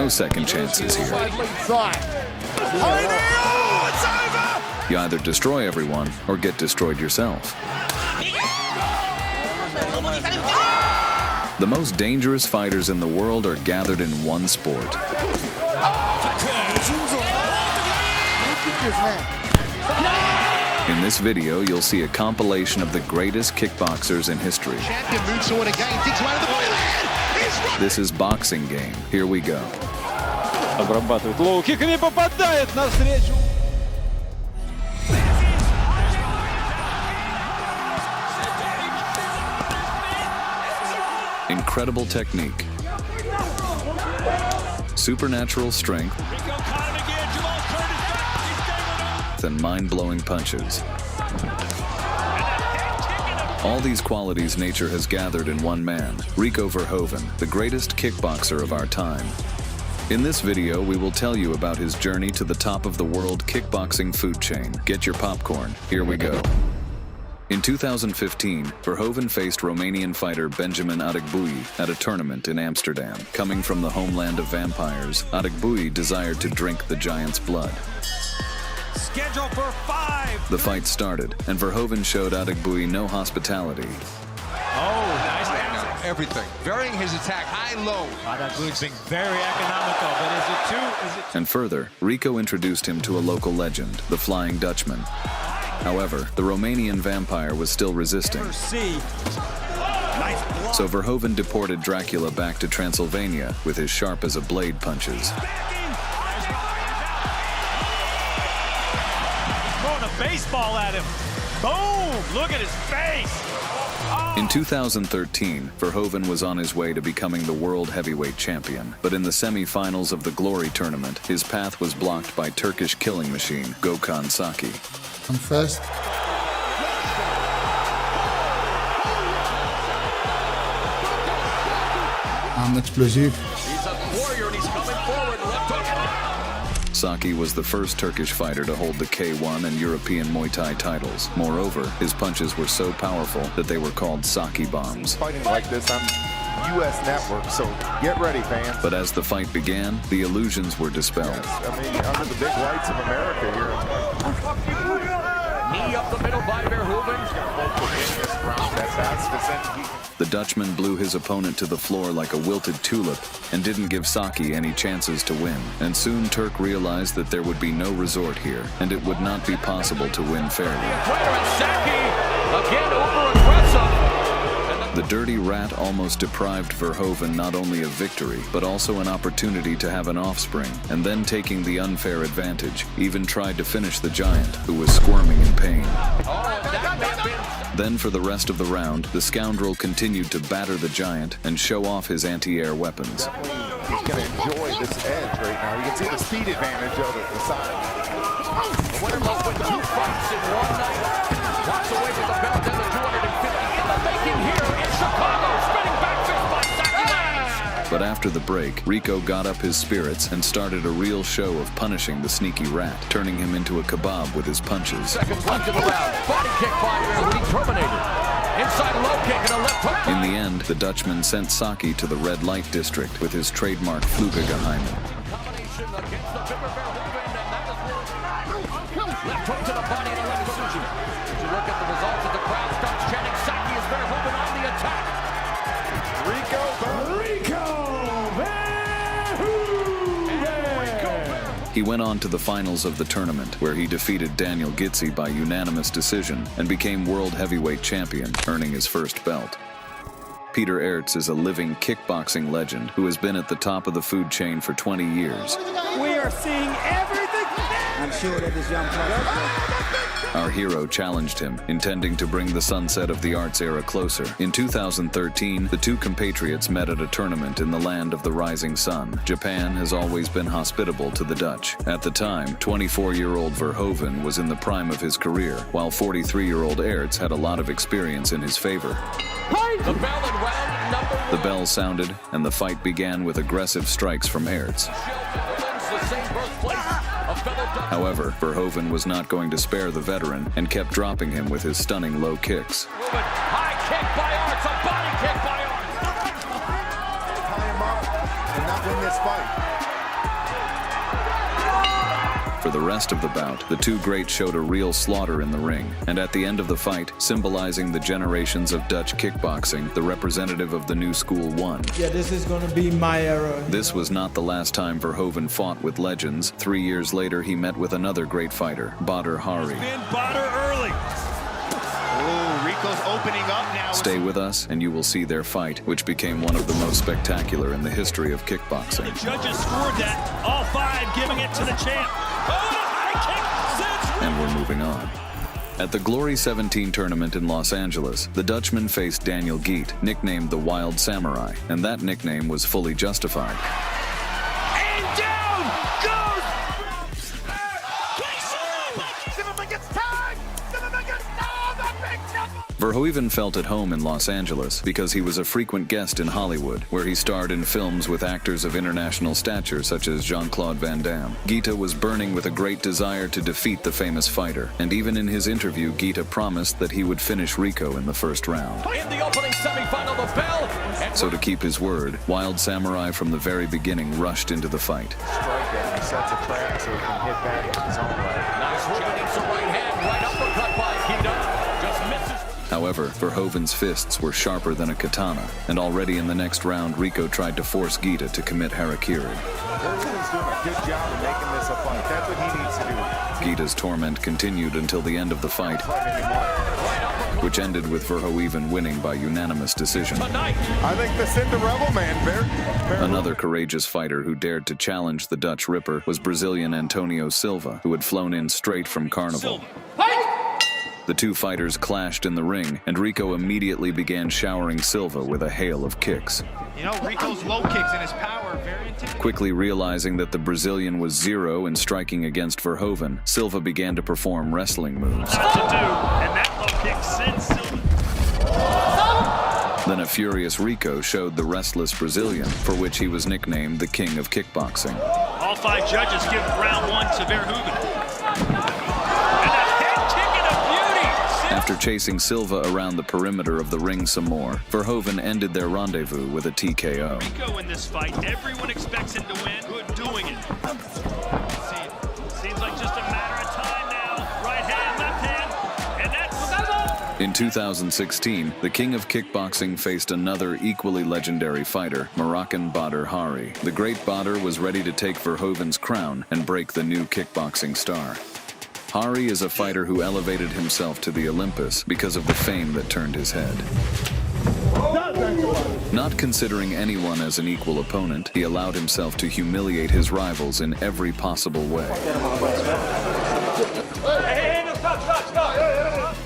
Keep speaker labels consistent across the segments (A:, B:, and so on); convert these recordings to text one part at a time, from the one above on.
A: no second chances here. You either destroy everyone or get destroyed yourself. The most dangerous fighters in the world are gathered in one sport. In this video, you'll see a compilation of the greatest kickboxers in history. This is Boxing Game. Here we go.
B: Обрабатывает лоу-киками, попадает навстречу.
A: Incredible technique, supernatural strength, and mind-blowing punches. All these qualities nature has gathered in one man, Rico Verhoeven, the greatest kickboxer of our time. In this video, we will tell you about his journey to the top of the world kickboxing food chain. Get your popcorn. Here we go. In 2015, Verhoeven faced Romanian fighter Benjamin Adigbuoui at a tournament in Amsterdam. Coming from the homeland of vampires, Adigbuoui desired to drink the giant's blood.
B: Schedule for 5.
A: The fight started, and Verhoeven showed Adigbuoui no hospitality.
B: Oh, nice answer.
C: Everything. Varying his attack high-low.
B: Adigbuoui being very economical, but is it too?
A: And further, Rico introduced him to a local legend, the Flying Dutchman. However, the Romanian vampire was still resisting. So Verhoeven deported Dracula back to Transylvania with his sharp-as-a-blade punches.
B: Throwing a baseball at him. Boom! Look at his face. Oh.
A: In 2013, Verhoeven was on his way to becoming the world heavyweight champion. But in the semi-finals of the Glory tournament, his path was blocked by Turkish killing machine Gokan Saki.
D: I'm first. I'm explosive.
C: He's a warrior and he's coming forward. Left hook.
A: Saki was the first Turkish fighter to hold the K1 and European Muay Thai titles. Moreover, his punches were so powerful that they were called Saki bombs.
E: Fighting like this on U.S. Network, so get ready, fans.
A: But as the fight began, the illusions were dispelled.
E: Yes, I mean, under the big lights of America here.
C: Knee up the middle by Verhoeven.
A: The Dutchman blew his opponent to the floor like a wilted tulip and didn't give Saki any chances to win. And soon Turk realized that there would be no resort here, and it would not be possible to win fairly.
C: Saki again over-aggressive.
A: The dirty rat almost deprived Verhoeven not only of victory, but also an opportunity to have an offspring, and then taking the unfair advantage, even tried to finish the giant, who was squirming in pain. Then for the rest of the round, the scoundrel continued to batter the giant and show off his anti-air weapons.
E: He's going to enjoy this edge right now. You can see the speed advantage of it, the side.
C: The winner must win 2 fights in one night. Walks away with the belt and the 250 in the making here in Chicago. Spinning back fist by Saki lands.
A: But after the break, Rico got up his spirits and started a real show of punishing the sneaky rat, turning him into a kebab with his punches.
C: Seconds left in the round. Body kick by Verhoeven, terminated. Inside low kick and a left hook.
A: In the end, the Dutchman sent Saki to the red light district with his trademark Flugegeheime.
C: Combination against the bigger Verhoeven, and that is where left hook to the body and a left decision. As you look at the results of the crowd starts chanting, Saki is Verhoeven on the attack.
E: Rico
A: He went on to the finals of the tournament, where he defeated Daniel Ghita by unanimous decision and became world heavyweight champion, earning his first belt. Peter Aerts is a living kickboxing legend who has been at the top of the food chain for 20 years.
B: We are seeing everything.
F: I'm sure that this young player.
A: Our hero challenged him, intending to bring the sunset of the Aerts era closer. In 2013, the two compatriots met at a tournament in the land of the rising sun. Japan has always been hospitable to the Dutch. At the time, 24-year-old Verhoeven was in the prime of his career, while 43-year-old Aerts had a lot of experience in his favor.
C: The bell in round number 1.
A: The bell sounded, and the fight began with aggressive strikes from Aerts. However, Verhoeven was not going to spare the veteran and kept dropping him with his stunning low kicks.
C: High kick by Aerts, a body kick by Aerts.
E: tie him up and not win this fight.
A: For the rest of the bout, the two greats showed a real slaughter in the ring, and at the end of the fight, symbolizing the generations of Dutch kickboxing, the representative of the new school won.
F: Yeah, this is gonna be my era.
A: This was not the last time Verhoeven fought with legends. 3 years later, he met with another great fighter, Badr Hari.
B: Badr early. Oh, Rico's opening up now.
A: Stay with us, and you will see their fight, which became one of the most spectacular in the history of kickboxing.
B: The judges scored that. All five giving it to the champ. Oh, and a high kick.
A: And we're moving on. At the Glory 17 tournament in Los Angeles, the Dutchman faced Daniel Ghita, nicknamed the Wild Samurai, and that nickname was fully justified.
B: And down goes.
A: Verhoeven felt at home in Los Angeles because he was a frequent guest in Hollywood, where he starred in films with actors of international stature such as Jean-Claude Van Damme. Ghita was burning with a great desire to defeat the famous fighter, and even in his interview, Ghita promised that he would finish Rico in the first round.
C: In the opening semifinal, the bell. And
A: So to keep his word, Wild Samurai from the very beginning rushed into the fight.
E: Strike it. He sets a trap so he can hit back in his own way.
C: nice jab. It's a right hand, right uppercut by Ghita. Just misses.
A: However, Verhoeven's fists were sharper than a katana, and already in the next round, Rico tried to force Ghita to commit harakiri.
E: Verhoeven's doing a good job of making this a fight. That's what he needs to do.
A: Ghita's torment continued until the end of the fight, which ended with Verhoeven winning by unanimous decision.
C: Tonight.
E: I think the Cinderella man, Bear.
A: Another courageous fighter who dared to challenge the Dutch Ripper was Brazilian Antonio Silva, who had flown in straight from Carnival. The two fighters clashed in the ring, and Rico immediately began showering Silva with a hail of kicks.
B: You know, Rico's low kicks and his power very intimidating.
A: Quickly realizing that the Brazilian was zero in striking against Verhoeven, Silva began to perform wrestling moves.
B: Not to do, and that low kick sends Silva.
A: Then a furious Rico showed the restless Brazilian, for which he was nicknamed the King of Kickboxing.
B: All five judges give round one to Verhoeven. And a head kick and a beauty.
A: After chasing Silva around the perimeter of the ring some more, Verhoeven ended their rendezvous with a TKO.
B: Rico in this fight, everyone expects him to win. Good doing it. Seems like just a matter of time now. Right hand, left hand, and that's
A: In 2016, the King of Kickboxing faced another equally legendary fighter, Moroccan Badr Hari. The great Badr was ready to take Verhoeven's crown and break the new kickboxing star. Hari is a fighter who elevated himself to the Olympus because of the fame that turned his head. Not considering anyone as an equal opponent, he allowed himself to humiliate his rivals in every possible way.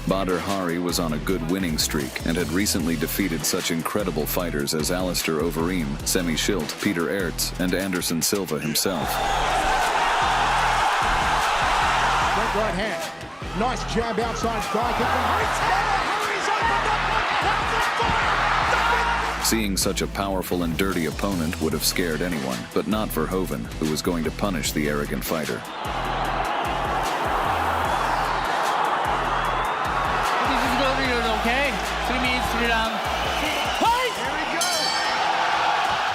A: Badr Hari was on a good winning streak and had recently defeated such incredible fighters as Alistair Overeem, Semi Schilt, Peter Aerts, and Anderson Silva himself.
G: Right hand. Nice jab outside strike.
A: Seeing such a powerful and dirty opponent would have scared anyone, but not Verhoeven, who was going to punish the arrogant fighter.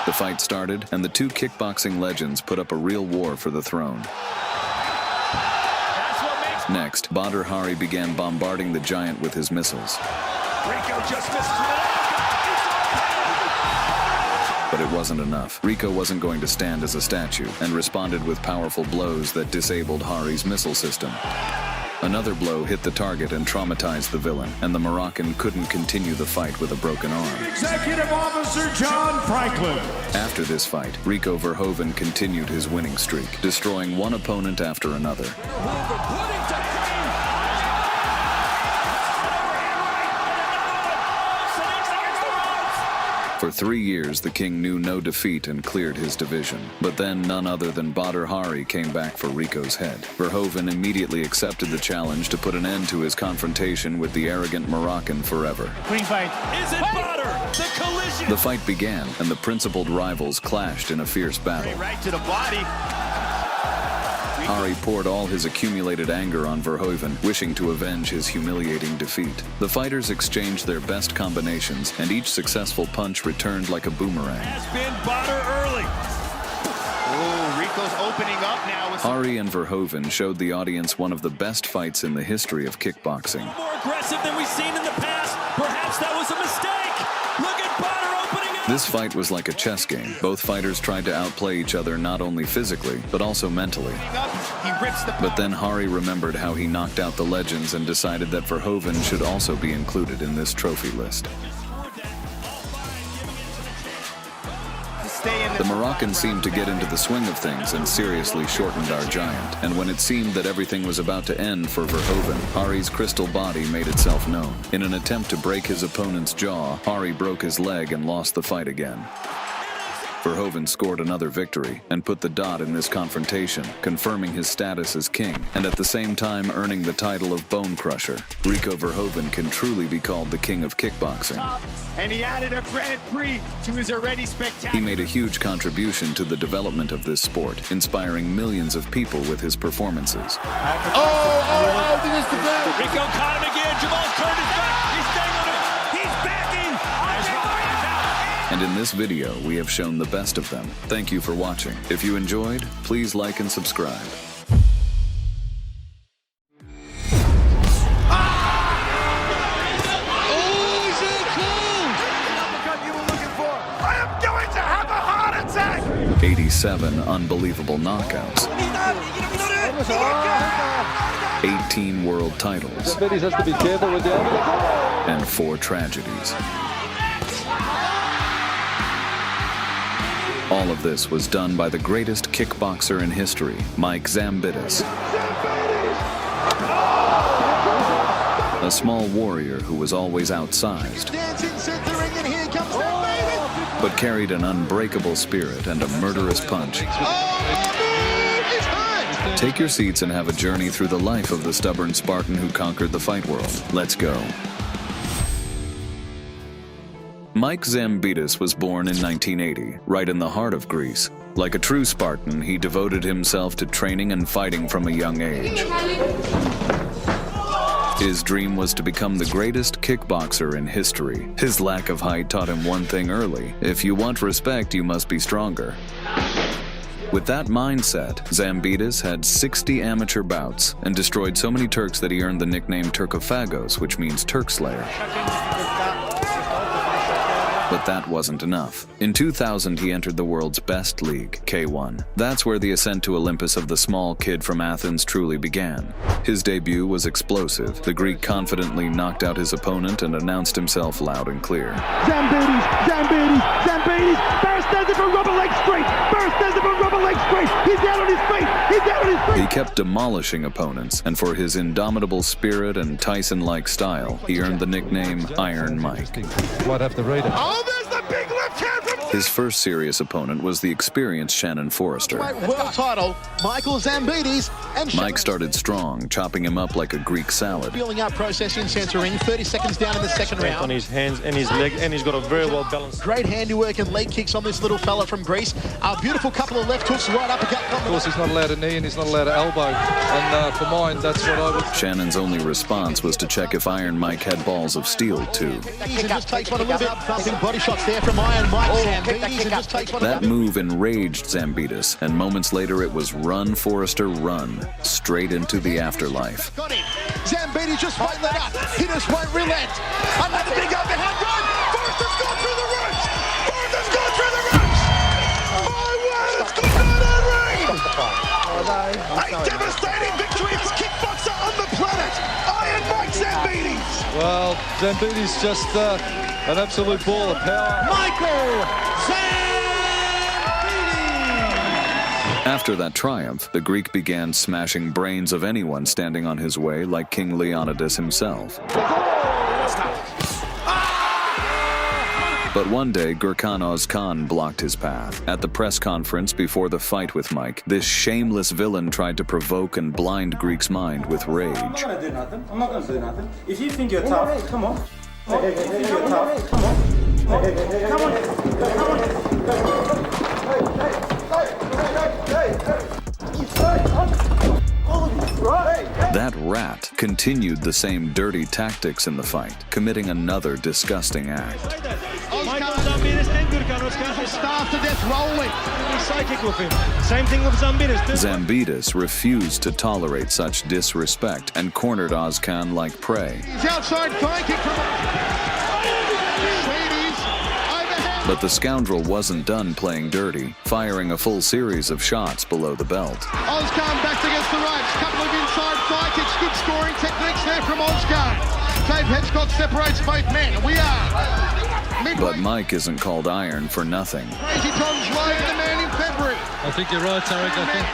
A: The fight started, and the two kickboxing legends put up a real war for the throne. Next, Badr Hari began bombarding the giant with his missiles.
B: Rico just misses.
A: But it wasn't enough. Rico wasn't going to stand as a statue and responded with powerful blows that disabled Hari's missile system. Another blow hit the target and traumatized the villain, and the Moroccan couldn't continue the fight with a broken arm.
H: Executive Officer John Franklin.
A: After this fight, Rico Verhoeven continued his winning streak, destroying one opponent after another. For 3 years, the king knew no defeat and cleared his division. But then none other than Badr Hari came back for Rico's head. Verhoeven immediately accepted the challenge to put an end to his confrontation with the arrogant Moroccan forever.
B: Green fight. Is it Badr? The collision.
A: The fight began, and the principled rivals clashed in a fierce battle.
B: Right to the body.
A: Hari poured all his accumulated anger on Verhoeven, wishing to avenge his humiliating defeat. The fighters exchanged their best combinations, and each successful punch returned like a boomerang.
B: Has been Badr early. Oh,
I: Rico's opening up now.
A: Parr and Verhoeven showed the audience one of the best fights in the history of kickboxing.
B: More aggressive than we've seen in the past. Perhaps that was a mistake. Look at Badr opening up.
A: This fight was like a chess game. Both fighters tried to outplay each other not only physically, but also mentally. But then Hari remembered how he knocked out the legends and decided that Verhoeven should also be included in this trophy list. The Moroccan seemed to get into the swing of things and seriously shortened our giant. And when it seemed that everything was about to end for Verhoeven, Hari's crystal body made itself known. In an attempt to break his opponent's jaw, Hari broke his leg and lost the fight again. Verhoeven scored another victory and put the dot in this confrontation, confirming his status as king, and at the same time earning the title of Bone Crusher. Rico Verhoeven can truly be called the king of kickboxing.
I: And he added a Grand Prix to his already spectacular.
A: He made a huge contribution to the development of this sport, inspiring millions of people with his performances.
I: Rico caught him again. Jamal's turned his back. He's staying on him. He's backing.
A: And in this video, we have shown the best of them. Thank you for watching. If you enjoyed, please like and subscribe.
I: Oh, so cool. Uppercut you were looking for. I am going to have a heart attack.
A: 87 unbelievable knockouts. 18 world titles.
J: Zambidis has to be careful with the other.
A: And 4 tragedies. All of this was done by the greatest kickboxer in history, Mike Zambidis. A small warrior who was always outsized, but carried an unbreakable spirit and a murderous punch. Take your seats and have a journey through the life of the stubborn Spartan who conquered the fight world. Let's go. Mike Zambidis was born in 1980, right in the heart of Greece. Like a true Spartan, he devoted himself to training and fighting from a young age. His dream was to become the greatest kickboxer in history. His lack of height taught him one thing early: if you want respect, you must be stronger. With that mindset, Zambidis had 60 amateur bouts and destroyed so many Turks that he earned the nickname Turkophagos, which means Turk Slayer. But that wasn't enough. In 2000, he entered the world's best league, K1. That's where the ascent to Olympus of the small kid from Athens truly began. His debut was explosive. The Greek confidently knocked out his opponent and announced himself loud and clear.
H: Zambidis! Zambidis! Zambidis! Burst does it from rubber leg straight! Burst does it from rubber leg straight! He's down on his feet! He's down on his feet!
A: He kept demolishing opponents, and for his indomitable spirit and Tyson-like style, he earned the nickname Iron Mike.
J: Might have to read it.
I: Oh, there's the big left hand from
A: His first serious opponent was the experienced Shannon Forrester.
G: World title, Michael Zambidis, and
A: Mike started strong, chopping him up like a Greek salad.
G: building up process in center ring, 30 seconds down in the second round.
J: On his hands and his leg, and he's got a very well balanced.
G: Great handiwork and leg kicks on this little fella from Greece. A beautiful couple of left hooks, right uppercut.
J: Of course, he's not allowed to knee and he's not allowed to elbow. And for mine, that's what I would.
A: Shannon's only response was to check if Iron Mike had balls of steel, too.
G: He just takes one a little bit. Thumping body shots there from Iron Mike. Zambidis and just takes one.
A: That move enraged Zambidis, and moments later it was run, Forrester, run, straight into the afterlife.
G: Got him. Zambidis just won't let up. He just won't relent. Another big overhand run. Forrester's gone through the ropes. Forrester's gone through the ropes. My word, it's gone out of ring. A devastating victory as kickboxer on the planet. Iron Mike Zambidis.
J: Well, Zambidis just an absolute ball of power.
G: Michael Zambidis.
A: After that triumph, the Greek began smashing brains of anyone standing on his way, like King Leonidas himself. But one day, Ozan blocked his path. At the press conference before the fight with Mike, this shameless villain tried to provoke and blind Greek's mind with rage.
F: I'm not gonna do nothing. I'm not gonna do nothing. If you think you're tough, come on. If you think you're tough, come on. Come on. Come on.
A: That rat continued the same dirty tactics in the fight, committing another disgusting act.
I: Mike
H: Zambidis and Gokan starve to death rolling. He's psychic with him. Same thing with Zambidis.
A: Zambidis refused to tolerate such disrespect and cornered Ozan like prey.
H: He's outside flanking from
A: But the scoundrel wasn't done playing dirty, firing a full series of shots below the belt.
H: Ozan backed against the ropes. Couple of inside fly kicks. Good scoring techniques there from Ozan. Dave Hedgecott separates both men. We are midway.
A: But Mike isn't called Iron for nothing.
H: Crazy Tom's low the man in February.
J: I think you're right, Tarek. I think...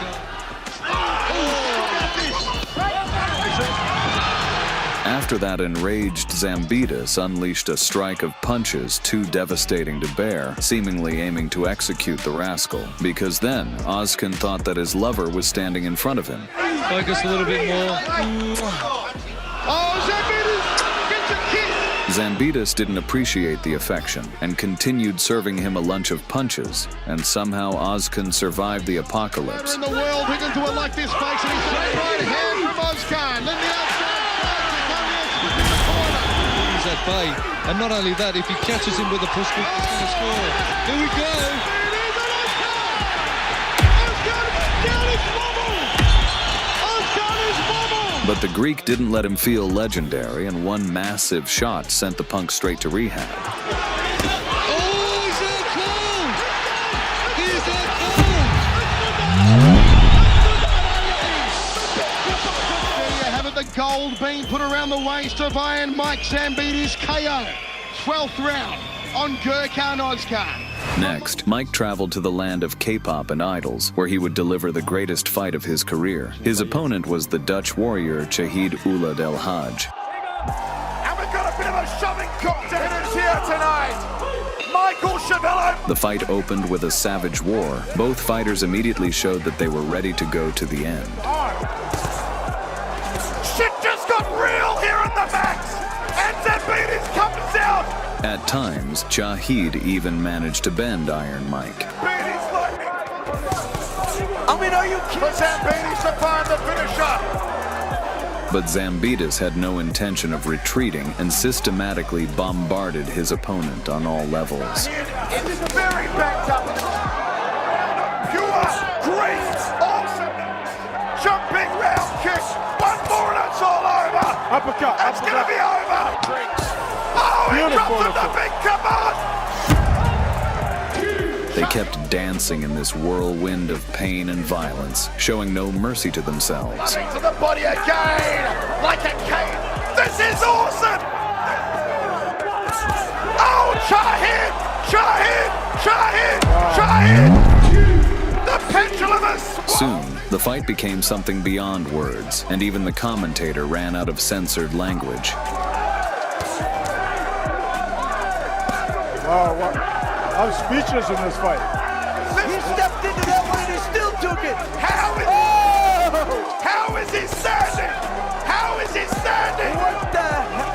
A: After that, enraged Zambidis unleashed a strike of punches too devastating to bear, seemingly aiming to execute the rascal. Because then, Ozan thought that his lover was standing in front of him.
J: Focus a little bit more.
H: Oh, Zambidis gets a kick.
A: Zambidis didn't appreciate the affection and continued serving him a lunch of punches, and somehow Ozan survived the apocalypse.
H: In the world, he can do it like this, folks, and he's straight right hand from Ozan. Let me outside.
J: He's at bay. And not only that, if he catches him with a push kick, he's going to score. Here we go.
A: But the Greek didn't let him feel legendary, and one massive shot sent the punk straight to rehab.
J: Oh, he's that cool! He's that cool!
H: There you have it, the gold being put around the waist of Iron Mike Zambidis KO. 12th round on Gokan Ozan.
A: Next, Mike traveled to the land of K-pop and idols, where he would deliver the greatest fight of his career. His opponent was the Dutch warrior Shahad Ulad El Hajj.
I: And we've got a bit of a shoving contest here tonight. Michael Chavello.
A: The fight opened with a savage war. Both fighters immediately showed that they were ready to go to the end.
I: Shit just got real here in the max. And Zambidis comes out.
A: At times, Shahad even managed to bend Iron Mike.
I: Zambidis lightning. I mean, are you kidding? Zambidis to find the finisher.
A: But Zambidis had no intention of retreating and systematically bombarded his opponent on all levels.
I: It's very backed up. Pure, great, awesome, jumping round kick. One more and it's all over.
F: Uppercut.
I: It's going to be over. Oh, he dropped him the big command.
A: They kept dancing in this whirlwind of pain and violence, showing no mercy to themselves.
I: Coming to the body again, like a cane. This is awesome. Oh, Shahad, Shahad, Shahad, Shahad. The pendulum is swung.
A: Soon, the fight became something beyond words, and even the commentator ran out of censored language.
F: Wow, I'm speechless in this fight.
I: He stepped into that one and he still took it. How is he standing? How is he standing? What the hell?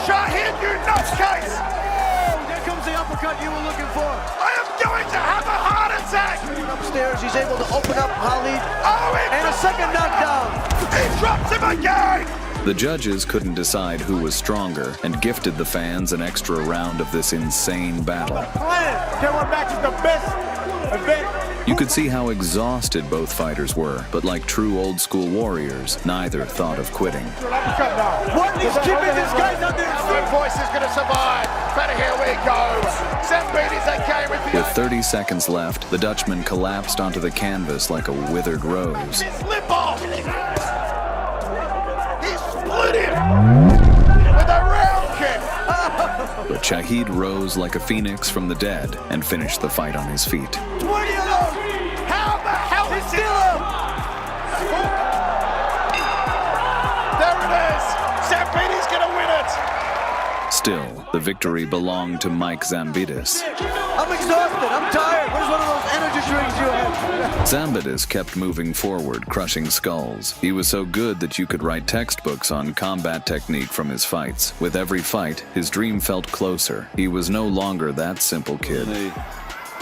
I: Shahad, you nutcase!
C: Oh, there comes the uppercut you were looking for.
I: I am going to have a heart attack!
C: Upstairs, he's able to open up Khalid.
I: Oh,
C: and a second knockdown.
I: He drops him again!
A: The judges couldn't decide who was stronger and gifted the fans an extra round of this insane battle.
F: K1 Max is the best event.
A: You could see how exhausted both fighters were, but like true old school warriors, neither thought of quitting.
I: What is keeping this guy under his feet? No voice is going to survive, but here we go. Zambidis okay with the...
A: With 30 seconds left, the Dutchman collapsed onto the canvas like a withered rose.
I: His lip off! Split him with a round kick.
A: But Shahad rose like a phoenix from the dead and finished the fight on his feet.
I: 20 alone. How the hell is he still up? There it is. Zambidis gonna win it.
A: Still, the victory belonged to Mike Zambidis.
C: I'm exhausted. I'm tired. Where's one of those energy drinks you have?
A: Zambidis kept moving forward, crushing skulls. He was so good that you could write textbooks on combat technique from his fights. With every fight, his dream felt closer. He was no longer that simple kid.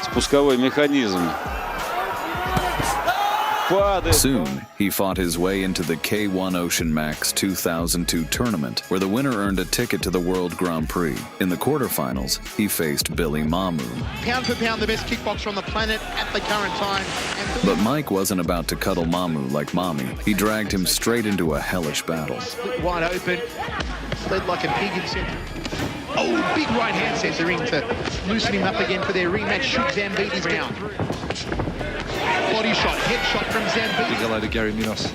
K: Спусковой механизм.
A: Soon, he fought his way into the K-1 Ocean Max 2002 tournament, where the winner earned a ticket to the World Grand Prix. In the quarterfinals, he faced Billy Mamu.
H: Pound for pound, the best kickboxer on the planet at the current time.
A: But Mike wasn't about to cuddle Mamu like Mommy. He dragged him straight into a hellish battle.
H: Split wide open, led like a pig in centre. Oh, big right hand centering to loosen him up again for their rematch. Shoot Zambidis down. Body shot, head shot from Zambidis.
J: Big hello to Gary Munoz.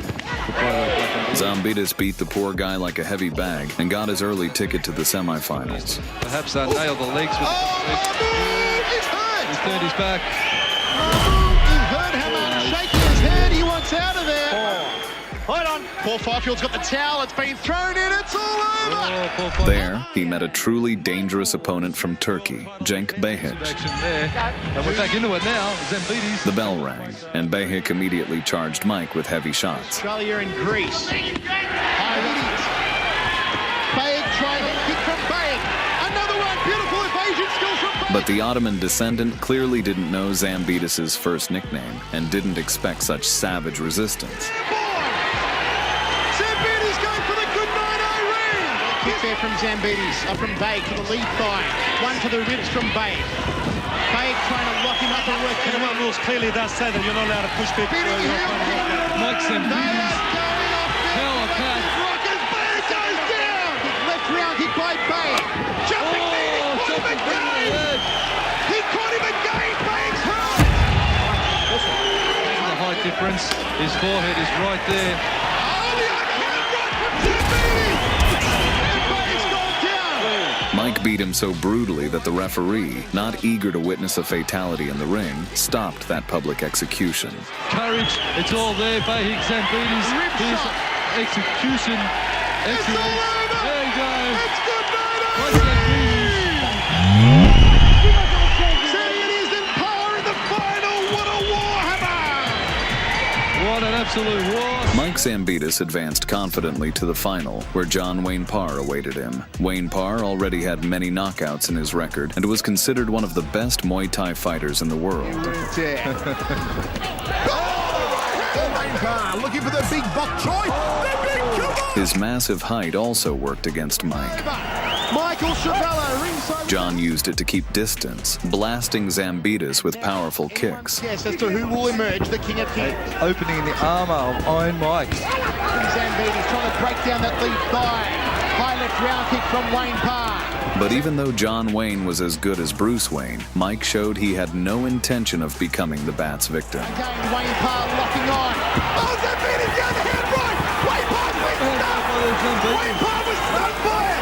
A: Zambidis beat the poor guy like a heavy bag and got his early ticket to the semifinals.
J: Perhaps nailed the legs with
H: He's hurt!
J: He's turned his back.
H: He hurt Hammer, shaking his head, he wants out of there. Hold on. Poor Fifield's got the towel, it's been thrown in, it's all over.
A: There, he met a truly dangerous opponent from Turkey, Cenk Behic.
J: And we're back into it now, Zambidis.
A: The bell rang, and Behic immediately charged Mike with heavy shots.
H: Australia and Greece. Behic trying to kick from Behic. Another one, beautiful evasion skills from Behic.
A: But the Ottoman descendant clearly didn't know Zambidis' first nickname and didn't expect such savage resistance.
H: Zambidis going for the good 9-0 ring. Kick there from Zambidis, up from Behic to the lead thigh. One to the ribs from Behic. Behic trying to lock him up and work him up.
F: rules clearly does say that you're not allowed to push people.
J: Mike Zambidis. Power pack.
H: Rockers, Behic goes down. Left round kick by Behic. Jumping knee, he caught him again. He caught him again, Behic's hurt.
J: The height difference. His forehead is right there.
A: Mike beat him so brutally that the referee, not eager to witness a fatality in the ring, stopped that public execution.
J: Courage, it's all there, Behic Zambidis. His execution. Excellent. There you go.
H: It's good night. Say it is in Parr in the final. What a warhammer!
J: What an absolute war.
A: Mike Zambidis advanced confidently to the final, where John Wayne Parr awaited him. Wayne Parr already had many knockouts in his record and was considered one of the best Muay Thai fighters in the world.
G: Looking for the big bok choy.
A: His massive height also worked against Mike.
H: Michael Chavello, ringside.
A: John used it to keep distance, blasting Zambidis with powerful kicks.
H: Yes, as to who will emerge the king of kings.
J: Opening in the armour of Iron Mike.
H: Zambidis trying to break down that lead thigh. High left round kick from Wayne Parr.
A: But even though John Wayne was as good as Bruce Wayne, Mike showed he had no intention of becoming the Bat's victim.
H: Again, Wayne Parr locking on. Oh, Zambidis the other hand right. Wayne Parr's been stunned. Wayne Parr was stunned by it.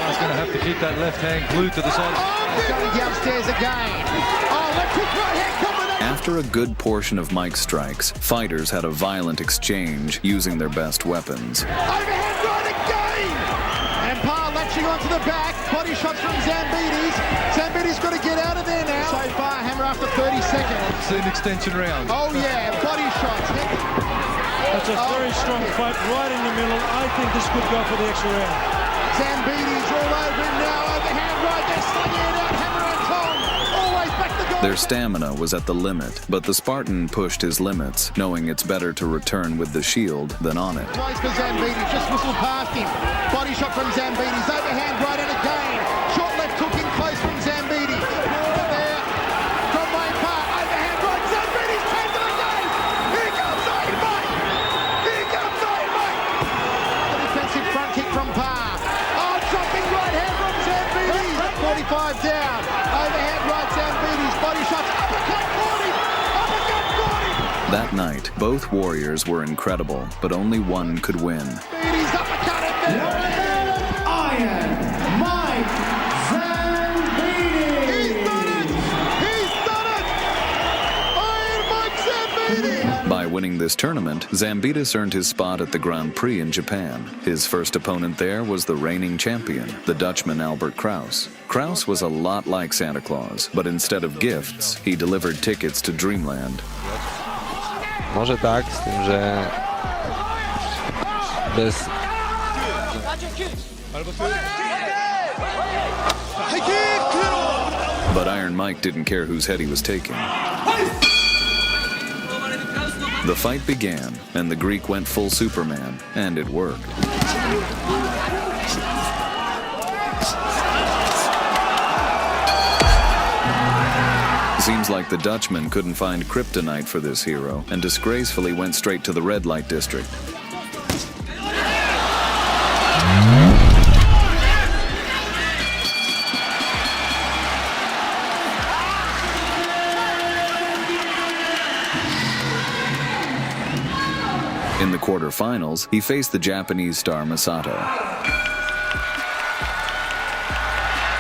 J: He's going to have to keep that left hand glued to the side.
H: Going downstairs again. Oh, left hook right hand combination.
A: After a good portion of Mike's strikes, fighters had a violent exchange using their best weapons.
H: Overhand right again. And Parr latching onto the back. Body shots from Zambidis. Zambidis got to get out of there now. So far, hammer after 30 seconds.
J: It's an extension round.
H: Oh yeah, body shots.
F: That's a very strong fight right in the middle. I think this could go for the extra round.
H: Zambidis all over him now. Overhand right, they're slinging it out. Hammer and tong. Always back to goal.
A: Their stamina was at the limit, but the Spartan pushed his limits, knowing it's better to return with the shield than on it.
H: Twice for Zambidis, just whistled past him. Body shot from Zambidis. Overhand right and again. Short left hook in close from Zambidis. There from Wayne Parr. Overhand right. Zambidis changed it again. Here comes Iron Mike. Here comes Iron Mike. The defensive front kick from Parr. Oh, dropping right hand from Zambidis. 45 down. Overhand right Zambidis. Body shots. Uppercut 40. Uppercut 40.
A: That night, both warriors were incredible, but only one could win.
H: Zambidis uppercut it there.
I: Iron Mike Zambidis.
H: He's done it! He's done it! Iron Mike Zambidis!
A: By winning this tournament, Zambidis earned his spot at the Grand Prix in Japan. His first opponent there was the reigning champion, the Dutchman Albert Krauss. Krauss was a lot like Santa Claus, but instead of gifts, he delivered tickets to Dreamland.
K: Może tak, z tym, że bez...
A: But Iron Mike didn't care whose head he was taking. The fight began, and the Greek went full Superman, and it worked. Seems like the Dutchman couldn't find kryptonite for this hero, and disgracefully went straight to the red light district. In the quarterfinals, he faced the Japanese star Masato.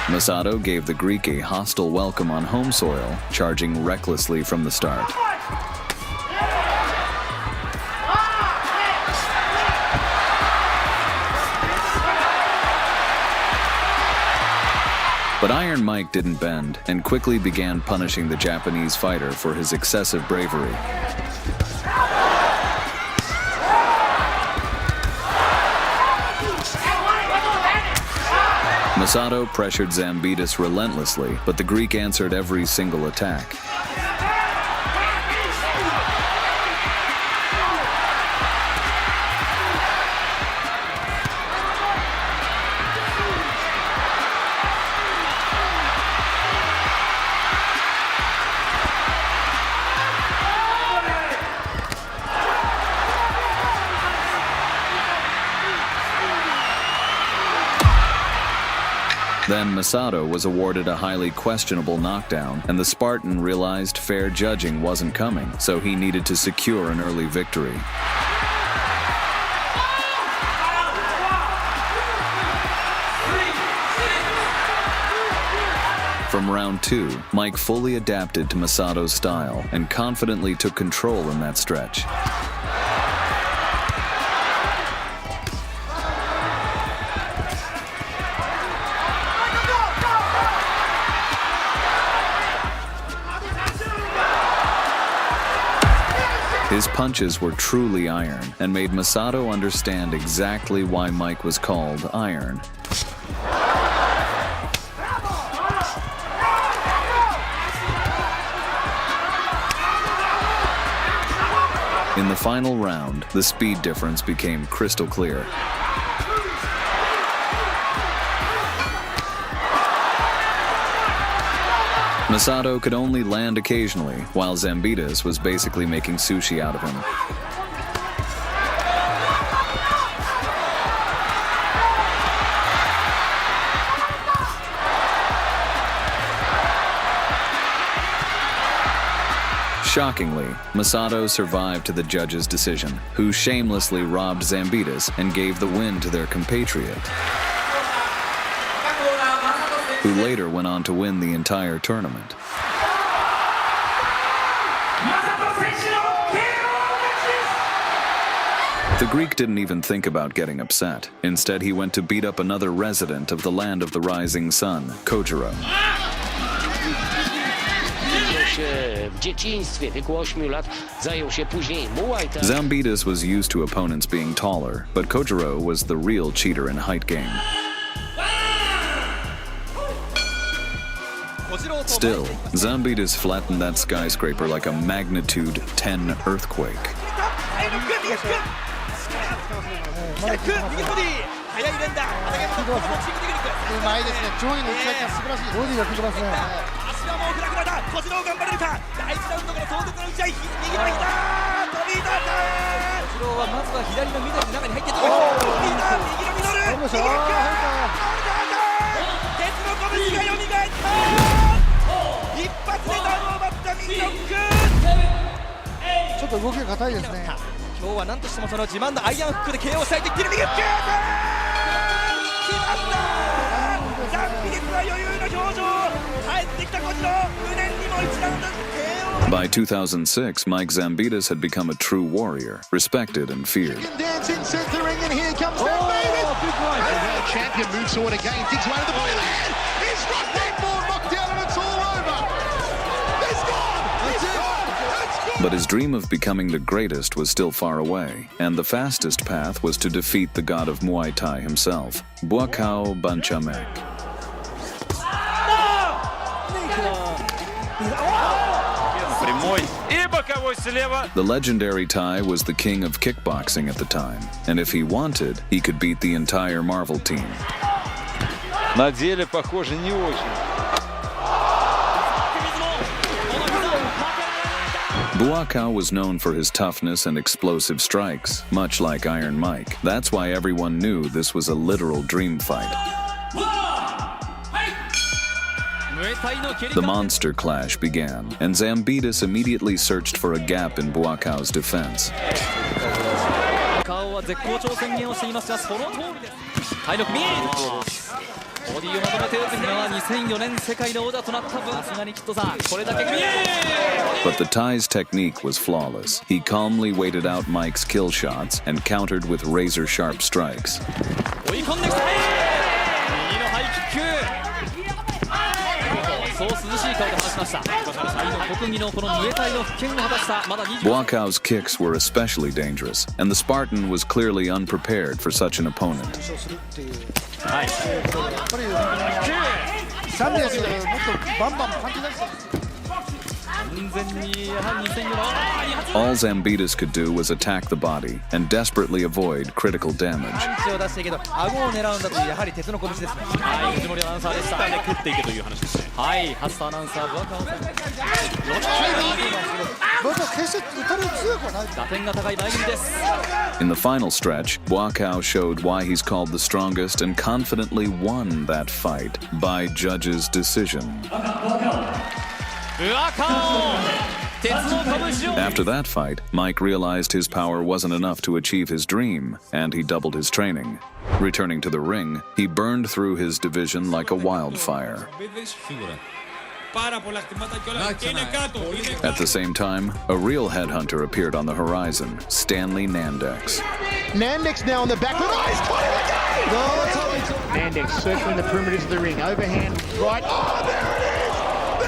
A: Masato gave the Greek a hostile welcome on home soil, charging recklessly from the start. But Iron Mike didn't bend and quickly began punishing the Japanese fighter for his excessive bravery. Masato pressured Zambidis relentlessly, but the Greek answered every single attack. Then Masato was awarded a highly questionable knockdown, and the Spartan realized fair judging wasn't coming, so he needed to secure an early victory. From round 2, Mike fully adapted to Masato's style and confidently took control in that stretch. His punches were truly iron and made Masato understand exactly why Mike was called Iron. In the final round, the speed difference became crystal clear. Masato could only land occasionally, while Zambidis was basically making sushi out of him. Shockingly, Masato survived to the judge's decision, who shamelessly robbed Zambidis and gave the win to their compatriot, who later went on to win the entire tournament. The Greek didn't even think about getting upset. Instead, he went to beat up another resident of the land of the rising sun, Kojiro. Zambidis was used to opponents being taller, but Kojiro was the real cheater in height game. Still, Zambidis flattened that skyscraper like a magnitude 10 earthquake. By 2006, Mike Zambidis had become a true warrior, respected and feared.
H: Dancing centering, and here comes Zambidis. The champion moves forward again, digs away to the body. He's rocked that ball, knocked down, and it's all over. He's gone. He's gone.
A: But his dream of becoming the greatest was still far away, and the fastest path was to defeat the god of Muay Thai himself, Buakaw K1.
B: Прямой и
A: The legendary Tai was the king of kickboxing at the time, and if he wanted, he could beat the entire Marvel team.
K: На деле, похоже, не очень.
A: Buakaw was known for his toughness and explosive strikes, much like Iron Mike. That's why everyone knew this was a literal dream fight. The monster clash began, and Zambidis immediately searched for a gap in Buakaw's defense. But the Thai's technique was flawless. He calmly waited out Mike's kill shots and countered with razor-sharp strikes. Buakaw's kicks were especially dangerous, and the Spartan was clearly unprepared for such an opponent. All Zambidis could do was attack the body and desperately avoid critical damage. In the final stretch, Buakaw showed why he's called the strongest and confidently won that fight by judges' decision. After that fight, Mike realized his power wasn't enough to achieve his dream, and he doubled his training. Returning to the ring, he burned through his division like a wildfire. At the same time, a real headhunter appeared on the horizon, Stanley Nandex.
H: Nandex now on the back. Nandex circling the perimeters of the ring. Overhand right. Oh, there it is!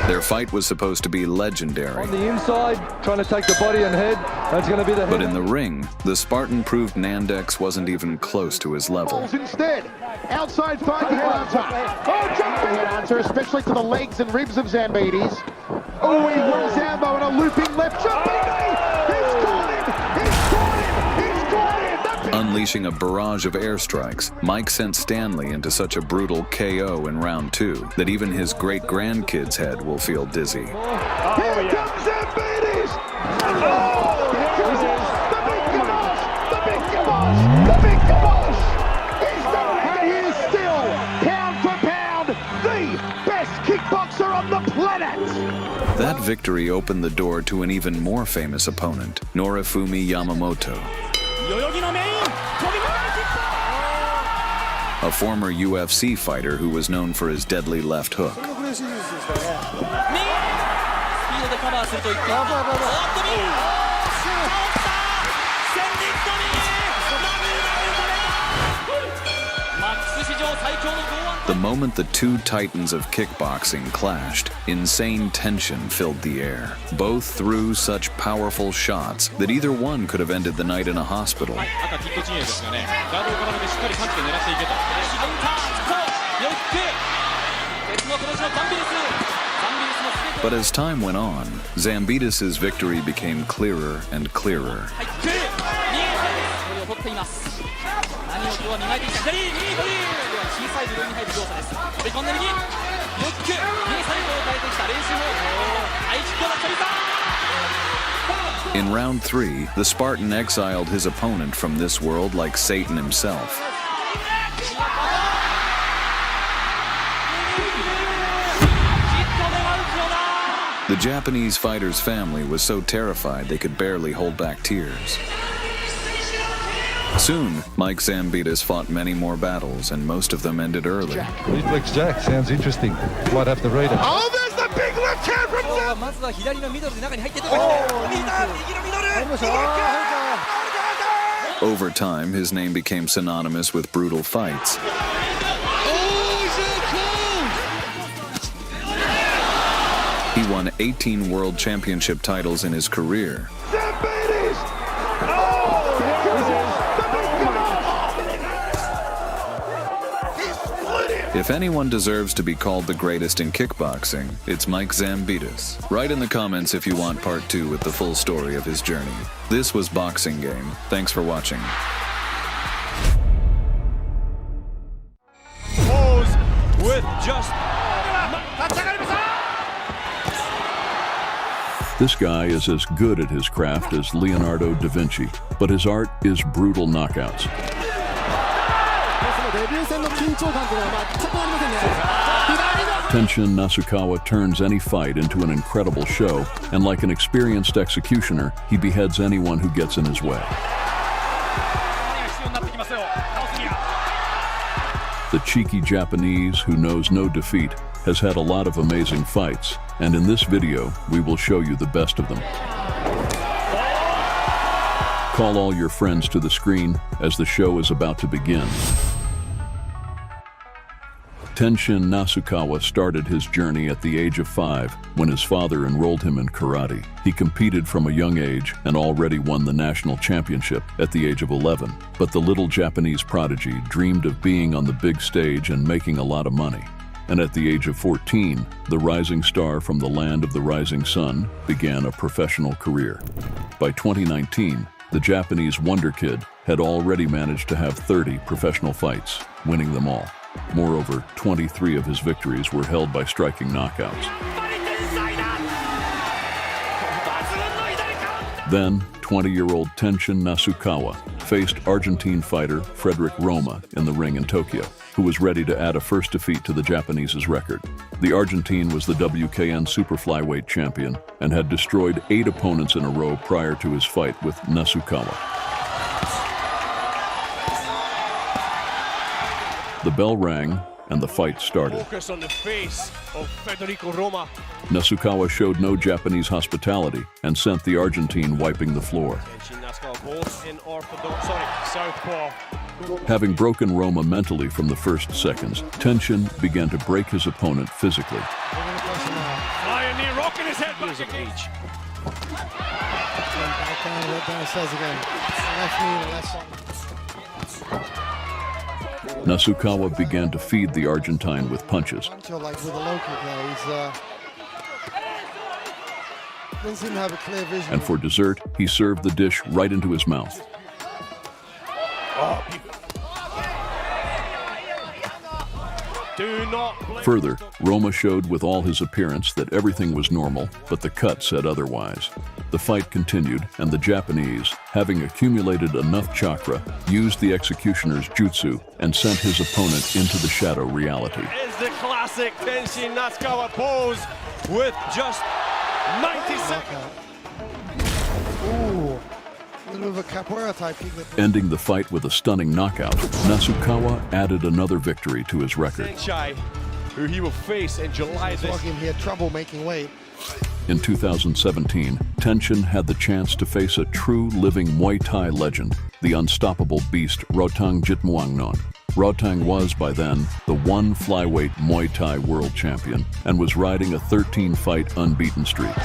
A: Their fight was supposed to be legendary.
J: On the inside, trying to take the body and head. That's going to be the head.
A: But in the ring, the Spartan proved Nandex wasn't even close to his level.
H: Instead, outside fight headhunter. Oh, jumping headhunter, especially to the legs and ribs of Zambidis. Oh, he won Zambo and a looping left jumping knee. He's caught him. He's caught him. He's caught him.
A: Unleashing a barrage of airstrikes, Mike sent Stanley into such a brutal KO in round 2 that even his great-grandkid's head will feel dizzy.
H: Here comes Zambidis! Oh, here comes the big kibosh! The big kibosh! The big kibosh! He's done it! And he is still, pound for pound, the best kickboxer on the planet!
A: That victory opened the door to an even more famous opponent, Norafumi Yamamoto. A former UFC fighter who was known for his deadly left hook. The moment the two titans of kickboxing clashed, insane tension filled the air. Both threw such powerful shots that either one could have ended the night in a hospital. But as time went on, Zambidis' victory became clearer and clearer. In round 3, the Spartan exiled his opponent from this world like Satan himself. The Japanese fighter's family was so terrified they could barely hold back tears. Soon, Mike Zambidis fought many more battles, and most of them ended early.
J: Reflex Jack sounds interesting. Might have to read it.
H: Oh, there's the big left hand from
A: Over time, his name became synonymous with brutal fights. He won 18 world championship titles in his career.
H: Zambidis! Oh, here it is! The big kibosh! He split him!
A: If anyone deserves to be called the greatest in kickboxing, it's Mike Zambidis. Write in the comments if you want part 2 with the full story of his journey. This was Boxing Game. Thanks for watching.
B: Pose with just...
L: This guy is as good at his craft as Leonardo da Vinci, but his art is brutal knockouts. Tenshin Nasukawa turns any fight into an incredible show, and like an experienced executioner, he beheads anyone who gets in his way. The cheeky Japanese who knows no defeat has had a lot of amazing fights, and in this video, we will show you the best of them. Call all your friends to the screen as the show is about to begin. Tenshin Nasukawa started his journey at the age of 5 when his father enrolled him in karate. He competed from a young age and already won the national championship at the age of 11. But the little Japanese prodigy dreamed of being on the big stage and making a lot of money. And at the age of 14, the rising star from the land of the rising sun began a professional career. By 2019, the Japanese Wonder Kid had already managed to have 30 professional fights, winning them all. Moreover, 23 of his victories were held by striking knockouts. Then, 20-year-old Tenshin Nasukawa faced Argentine fighter Frederick Roma in the ring in Tokyo, who was ready to add a first defeat to the Japanese's record. The Argentine was the WKN super flyweight champion and had destroyed 8 opponents in a row prior to his fight with Nasukawa. The bell rang and the fight started.
B: Focus on the face of Federico Roma.
L: Nasukawa showed no Japanese hospitality and sent the Argentine wiping the floor.
B: Tenshin Nasukawa both in orthodox, southpaw.
L: Having broken Roma mentally from the first seconds, Tenshin began to break his opponent physically.
B: Flying knee, rocking his head back again.
L: Nasukawa began to feed the Argentine with punches.
H: Like with a local guy, doesn't seem to have a clear vision.
L: And for dessert, he served the dish right into his mouth.
B: Do not
L: Further, Roma showed with all his appearance that everything was normal, but the cut said otherwise. The fight continued, and the Japanese, having accumulated enough chakra, used the executioner's jutsu and sent his opponent into the shadow reality.
B: Is the classic Tenshin Nasukawa pose with just 90 seconds.
H: Ooh. A little of a capoeira type kick.
L: Ending the fight with a stunning knockout, Nasukawa added another victory to his record.
B: Who he will face in July this year.
H: He had trouble making weight.
L: In 2017, Tenshin had the chance to face a true living Muay Thai legend, the unstoppable beast Rotang Jitmuangnon. Rotang was, by then, the 1 flyweight Muay Thai world champion and was riding a 13-fight unbeaten streak.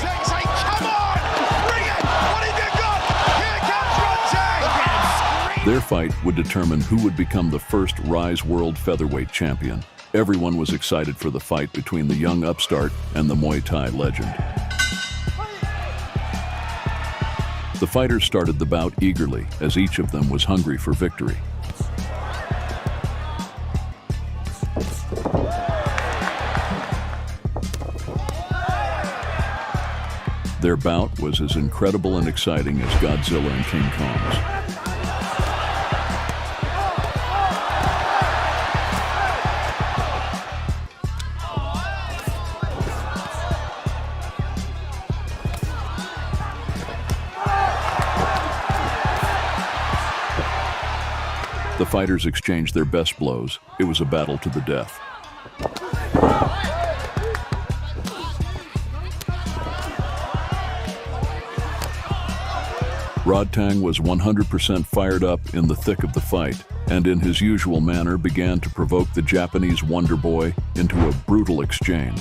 L: Their fight would determine who would become the first Rise World Featherweight Champion. Everyone was excited for the fight between the young upstart and the Muay Thai legend. The fighters started the bout eagerly, as each of them was hungry for victory. Their bout was as incredible and exciting as Godzilla and King Kong's. The fighters exchanged their best blows. It was a battle to the death. Rotang was 100% fired up in the thick of the fight, and in his usual manner began to provoke the Japanese Wonder Boy into a brutal exchange.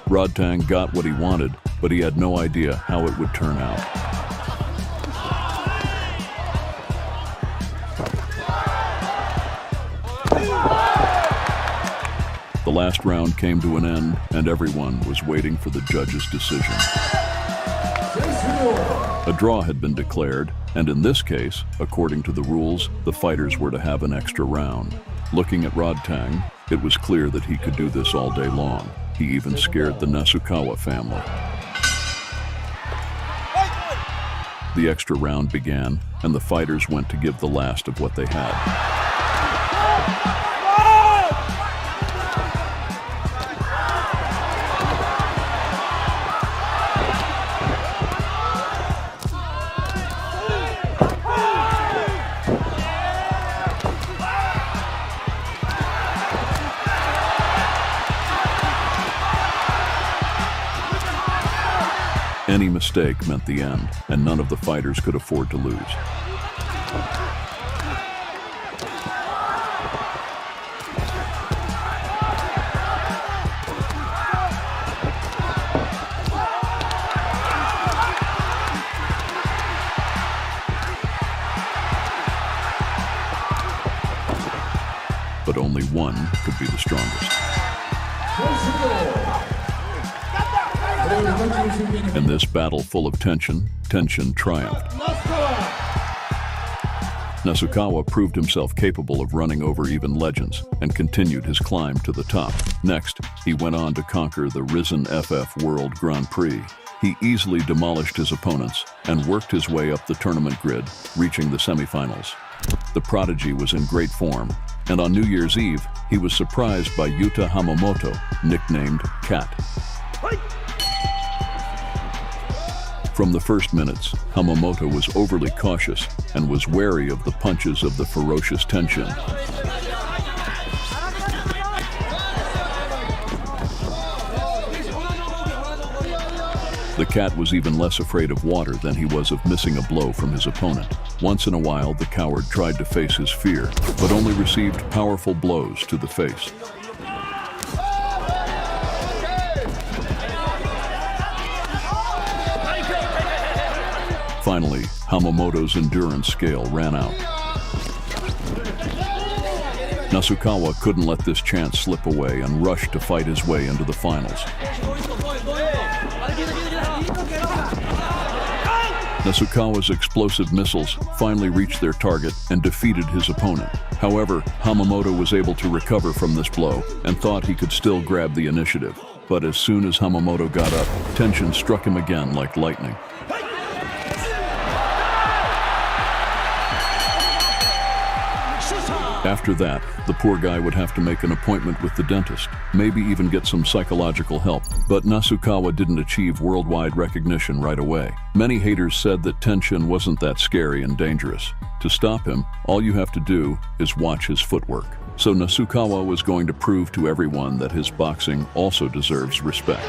L: Rotang got what he wanted, but he had no idea how it would turn out. last round came to an end, and everyone was waiting for the judge's decision. A draw had been declared, and in this case, according to the rules, the fighters were to have an extra round. Looking at Rodtang, it was clear that he could do this all day long. He even scared the Nasukawa family. The extra round began, and the fighters went to give the last of what they had. Any mistake meant the end, and none of the fighters could afford to lose. But only one could be the strongest. In this battle full of tension, Tenshin triumphed. Nasukawa proved himself capable of running over even legends and continued his climb to the top. Next, he went on to conquer the Risen FF World Grand Prix. He easily demolished his opponents and worked his way up the tournament grid, reaching the semifinals. The prodigy was in great form, and on New Year's Eve, he was surprised by Yuta Hamamoto, nicknamed Cat. From the first minutes, Hamamoto was overly cautious and was wary of the punches of the ferocious Tenshin. The Cat was even less afraid of water than he was of missing a blow from his opponent. Once in a while, the coward tried to face his fear, but only received powerful blows to the face. Finally, Hamamoto's endurance scale ran out. Nasukawa couldn't let this chance slip away and rushed to fight his way into the finals. Nasukawa's explosive missiles finally reached their target and defeated his opponent. However, Hamamoto was able to recover from this blow and thought he could still grab the initiative. But as soon as Hamamoto got up, Tenshin struck him again like lightning. After that, the poor guy would have to make an appointment with the dentist, maybe even get some psychological help. But Nasukawa didn't achieve worldwide recognition right away. Many haters said that Tenshin wasn't that scary and dangerous. To stop him, all you have to do is watch his footwork. So Nasukawa was going to prove to everyone that his boxing also deserves respect.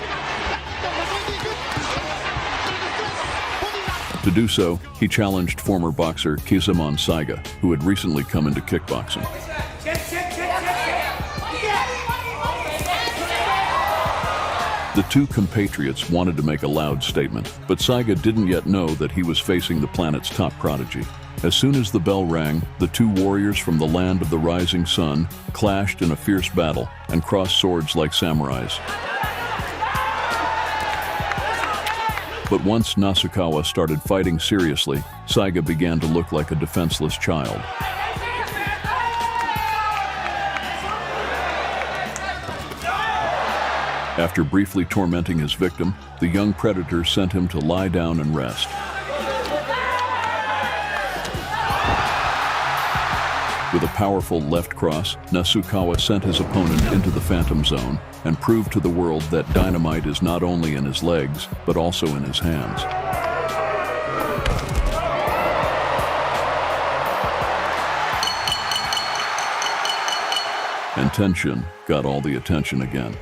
L: To do so, he challenged former boxer Kizumon Saiga, who had recently come into kickboxing. The two compatriots wanted to make a loud statement, but Saiga didn't yet know that he was facing the planet's top prodigy. As soon as the bell rang, the two warriors from the land of the rising sun clashed in a fierce battle and crossed swords like samurais. But once Nasukawa started fighting seriously, Saiga began to look like a defenseless child. After briefly tormenting his victim, the young predator sent him to lie down and rest. With a powerful left cross, Nasukawa sent his opponent into the Phantom Zone and proved to the world that dynamite is not only in his legs, but also in his hands. And Tenshin got all the attention again.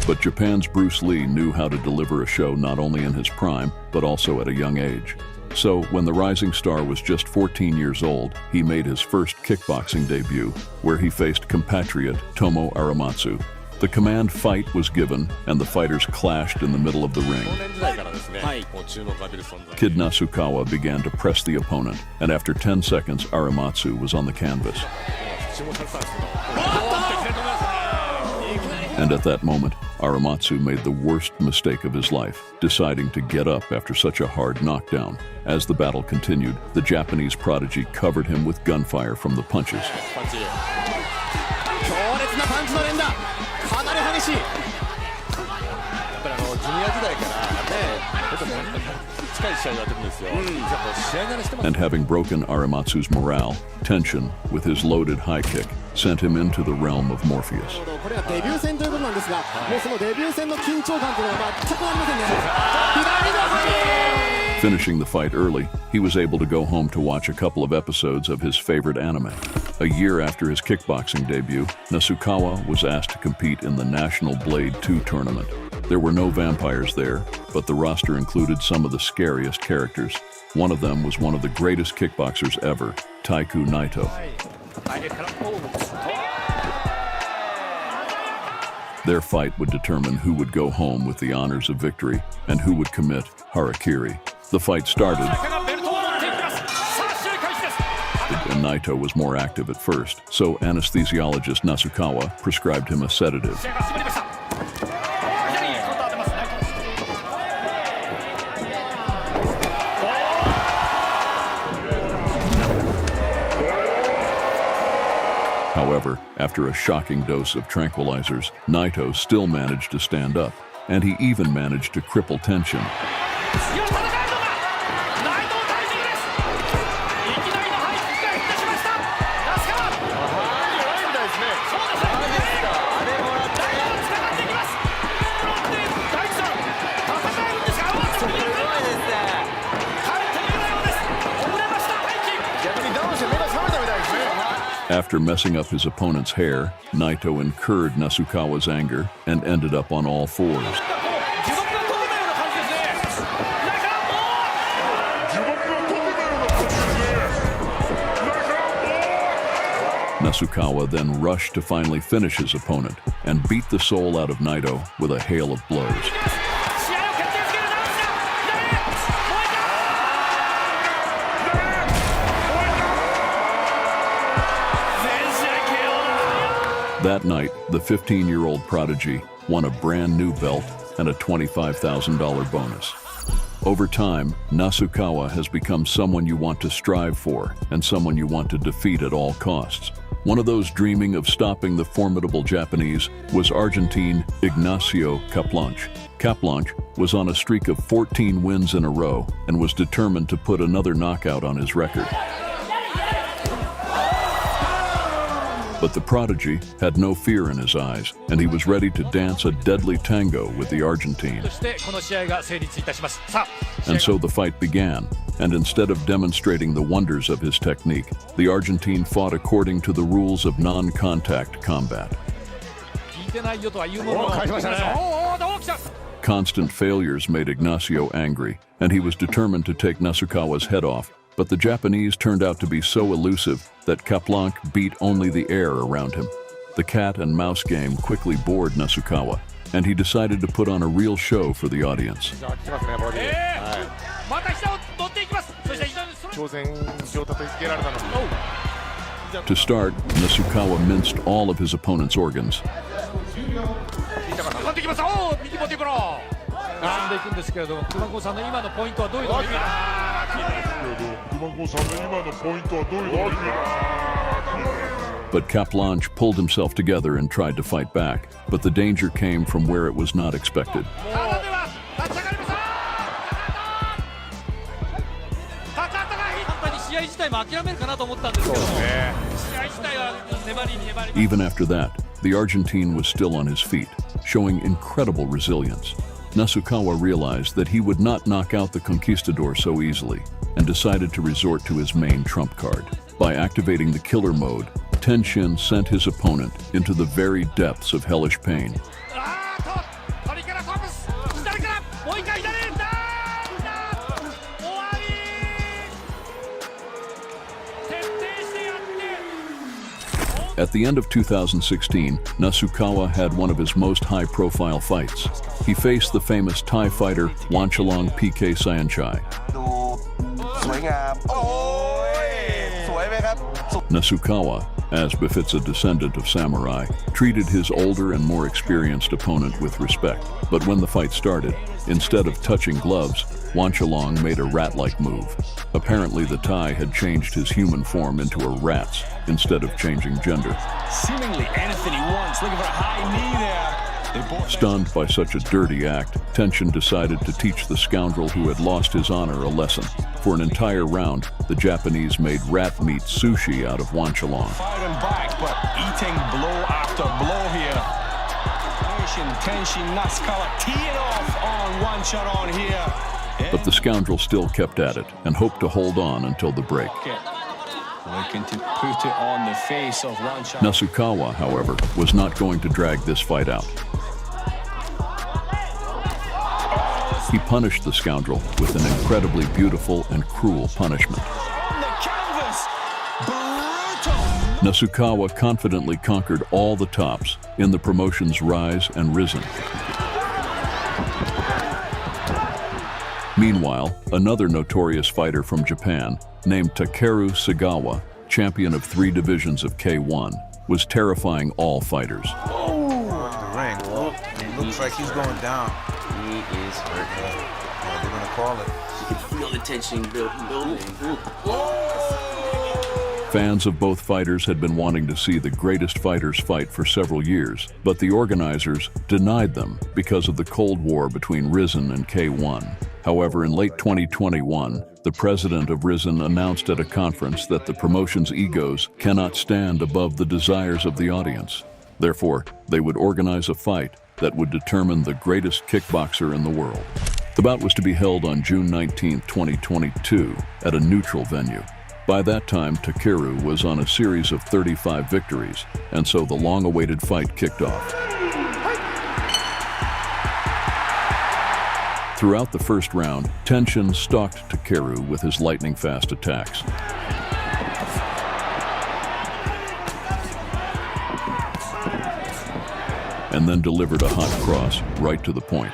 L: But Japan's Bruce Lee knew how to deliver a show not only in his prime, but also at a young age. So, when the rising star was just 14 years old, he made his first kickboxing debut, where he faced compatriot Tomo Aramatsu. The command fight was given, and the fighters clashed in the middle of the ring. Kid Nasukawa began to press the opponent, and after 10 seconds, Aramatsu was on the canvas. And at that moment, Aramatsu made the worst mistake of his life, deciding to get up after such a hard knockdown. As the battle continued, the Japanese prodigy covered him with gunfire from the punches. And having broken Aramatsu's morale, Tenshin, with his loaded high kick, sent him into the realm of Morpheus. Finishing the fight early, he was able to go home to watch a couple of episodes of his favorite anime. A year after his kickboxing debut, Nasukawa was asked to compete in the National Blade 2 tournament. There were no vampires there, but the roster included some of the scariest characters. One of them was one of the greatest kickboxers ever, Taiku Naito. Their fight would determine who would go home with the honors of victory and who would commit harakiri. The fight started, and Naito was more active at first, so anesthesiologist Nasukawa prescribed him a sedative. However, after a shocking dose of tranquilizers, Naito still managed to stand up, and he even managed to cripple Tenshin. After messing up his opponent's hair, Naito incurred Nasukawa's anger and ended up on all fours. Nasukawa then rushed to finally finish his opponent and beat the soul out of Naito with a hail of blows. That night, the 15-year-old prodigy won a brand new belt and a $25,000 bonus. Over time, Nasukawa has become someone you want to strive for and someone you want to defeat at all costs. One of those dreaming of stopping the formidable Japanese was Argentine Ignacio Caplanche. Caplanche was on a streak of 14 wins in a row and was determined to put another knockout on his record. But the prodigy had no fear in his eyes, and he was ready to dance a deadly tango with the Argentine. And so the fight began, and instead of demonstrating the wonders of his technique, the Argentine fought according to the rules of non-contact combat. Constant failures made Ignacio angry, and he was determined to take Nasukawa's head off. But the Japanese turned out to be so elusive that Caplanche beat only the air around him. The cat and mouse game quickly bored Nasukawa, and he decided to put on a real show for the audience. To start, Nasukawa minced all of his opponent's organs. But Caplanche pulled himself together and tried to fight back, but the danger came from where it was not expected. Even after that, the Argentine was still on his feet, showing incredible resilience. Nasukawa realized that he would not knock out the conquistador so easily, and decided to resort to his main trump card. By activating the killer mode, Tenshin sent his opponent into the very depths of hellish pain. At the end of 2016, Nasukawa had one of his most high-profile fights. He faced the famous Thai fighter Wanchalong PK Sayanchai. Nasukawa, as befits a descendant of samurai, treated his older and more experienced opponent with respect. But when the fight started, instead of touching gloves, Wanchalong made a rat-like move. Apparently the Thai had changed his human form into a rat's instead of changing gender.
M: Seemingly anything he wants, looking for a high knee there.
L: Stunned by such a dirty act, Tenshin decided to teach the scoundrel who had lost his honor a lesson. For an entire round, the Japanese made rat meat sushi out of Wanchalong.
M: Firing back, but eating blow after blow here. Tenshin Nasukawa teeing off on Wanchalong here.
L: But the scoundrel still kept at it and hoped to hold on until the break.
M: Looking to put it on the face of Wanchalong.
L: Nasukawa, however, was not going to drag this fight out. He punished the scoundrel with an incredibly beautiful and cruel punishment.
M: On the canvas, brutal.
L: Nasukawa confidently conquered all the tops in the promotion's Rise and Risen. Meanwhile, another notorious fighter from Japan, named Takeru Sagawa, champion of 3 divisions of K1, was terrifying all fighters.
N: Oh, the ring. Oh, it looks like he's going down.
O: He is hurt.
N: Yeah, they're gonna call it.
O: You can feel the tension building.
L: Fans of both fighters had been wanting to see the greatest fighters fight for several years, but the organizers denied them because of the Cold War between Risen and K1. However, in late 2021, the president of Risen announced at a conference that the promotion's egos cannot stand above the desires of the audience. Therefore, they would organize a fight that would determine the greatest kickboxer in the world. The bout was to be held on June 19, 2022, at a neutral venue. By that time, Takeru was on a series of 35 victories, and so the long-awaited fight kicked off. Throughout the first round, Tenshin stalked Takeru with his lightning-fast attacks. And then delivered a hot cross right to the point.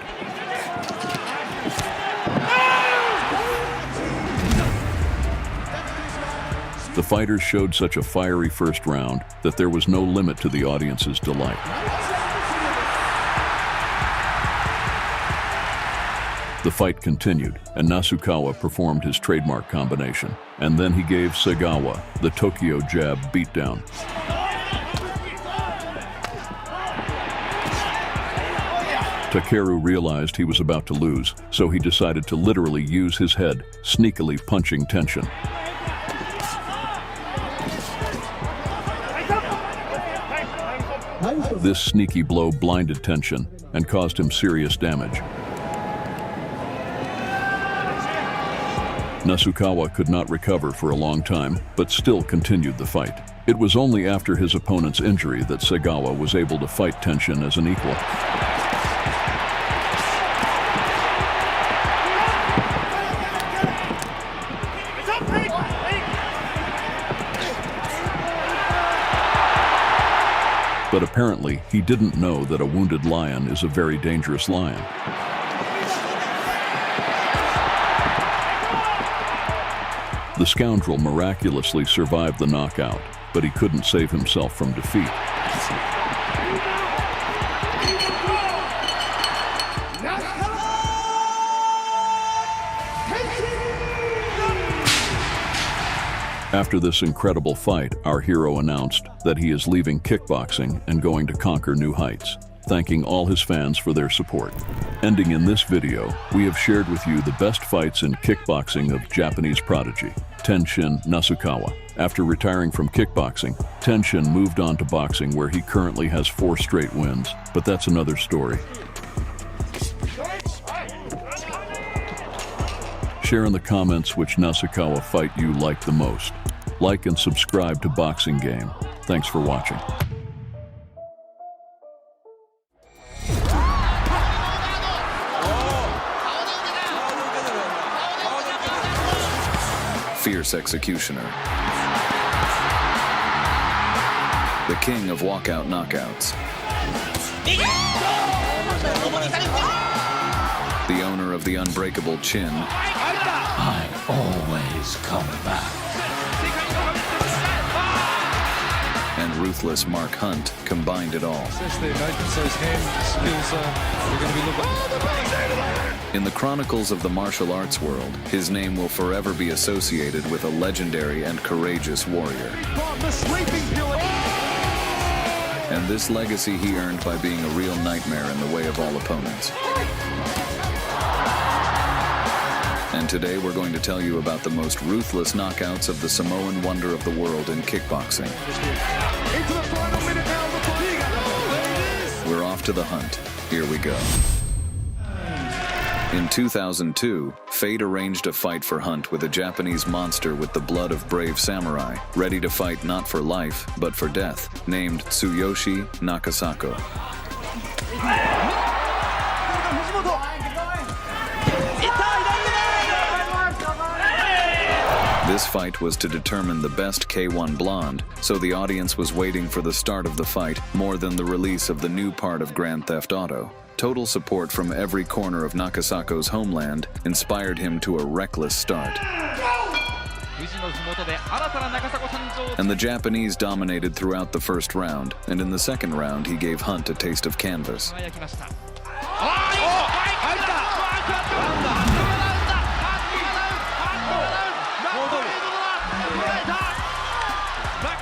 L: The fighters showed such a fiery first round that there was no limit to the audience's delight. The fight continued, and Nasukawa performed his trademark combination, and then he gave Sagawa the Tokyo jab beatdown. Takeru realized he was about to lose, so he decided to literally use his head, sneakily punching Tenshin. This sneaky blow blinded Tenshin and caused him serious damage. Nasukawa could not recover for a long time, but still continued the fight. It was only after his opponent's injury that Sagawa was able to fight Tenshin as an equal. But apparently, he didn't know that a wounded lion is a very dangerous lion. The scoundrel miraculously survived the knockout, but he couldn't save himself from defeat. After this incredible fight, our hero announced that he is leaving kickboxing and going to conquer new heights, thanking all his fans for their support. Ending in this video, we have shared with you the best fights in kickboxing of Japanese prodigy, Tenshin Nasukawa. After retiring from kickboxing, Tenshin moved on to boxing where he currently has 4 straight wins, but that's another story. Share in the comments which Nasukawa fight you like the most. Like and subscribe to Boxing Game. Thanks for watching.
A: Fierce executioner. The king of walkout knockouts. The owner of the unbreakable chin.
P: I'm always coming back.
A: and ruthless Mark Hunt combined it all. In the chronicles of the martial arts world, his name will forever be associated with a legendary and courageous warrior. And this legacy he earned by being a real nightmare in the way of all opponents. And today we're going to tell you about the most ruthless knockouts of the Samoan wonder of the world in kickboxing. We're off to the hunt. Here we go. In 2002, fate arranged a fight for Hunt with a Japanese monster with the blood of brave samurai, ready to fight not for life, but for death, named Tsuyoshi Nakasako. This fight was to determine the best K1 blonde, so the audience was waiting for the start of the fight more than the release of the new part of Grand Theft Auto. Total support from every corner of Nakasako's homeland inspired him to a reckless start. And the Japanese dominated throughout the first round, and in the second round he gave Hunt a taste of canvas.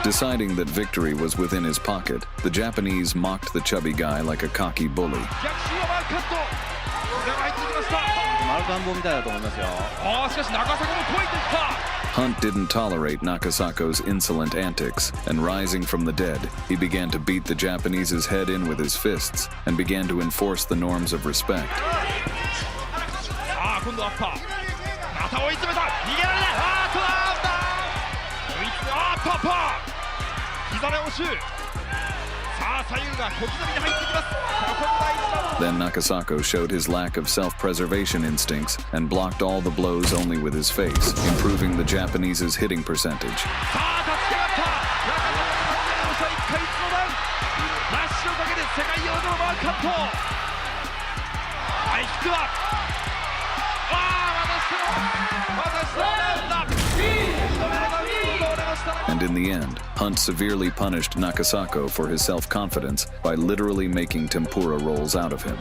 A: Deciding that victory was within his pocket, the Japanese mocked the chubby guy like a cocky bully. Hunt didn't tolerate Nakasako's insolent antics, and rising from the dead, he began to beat the Japanese's head in with his fists and began to enforce the norms of respect. Then Nakasako showed his lack of self-preservation instincts and blocked all the blows only with his face, improving the Japanese's hitting percentage. And in the end, Hunt severely punished Nakasako for his self-confidence by literally making tempura rolls out of him.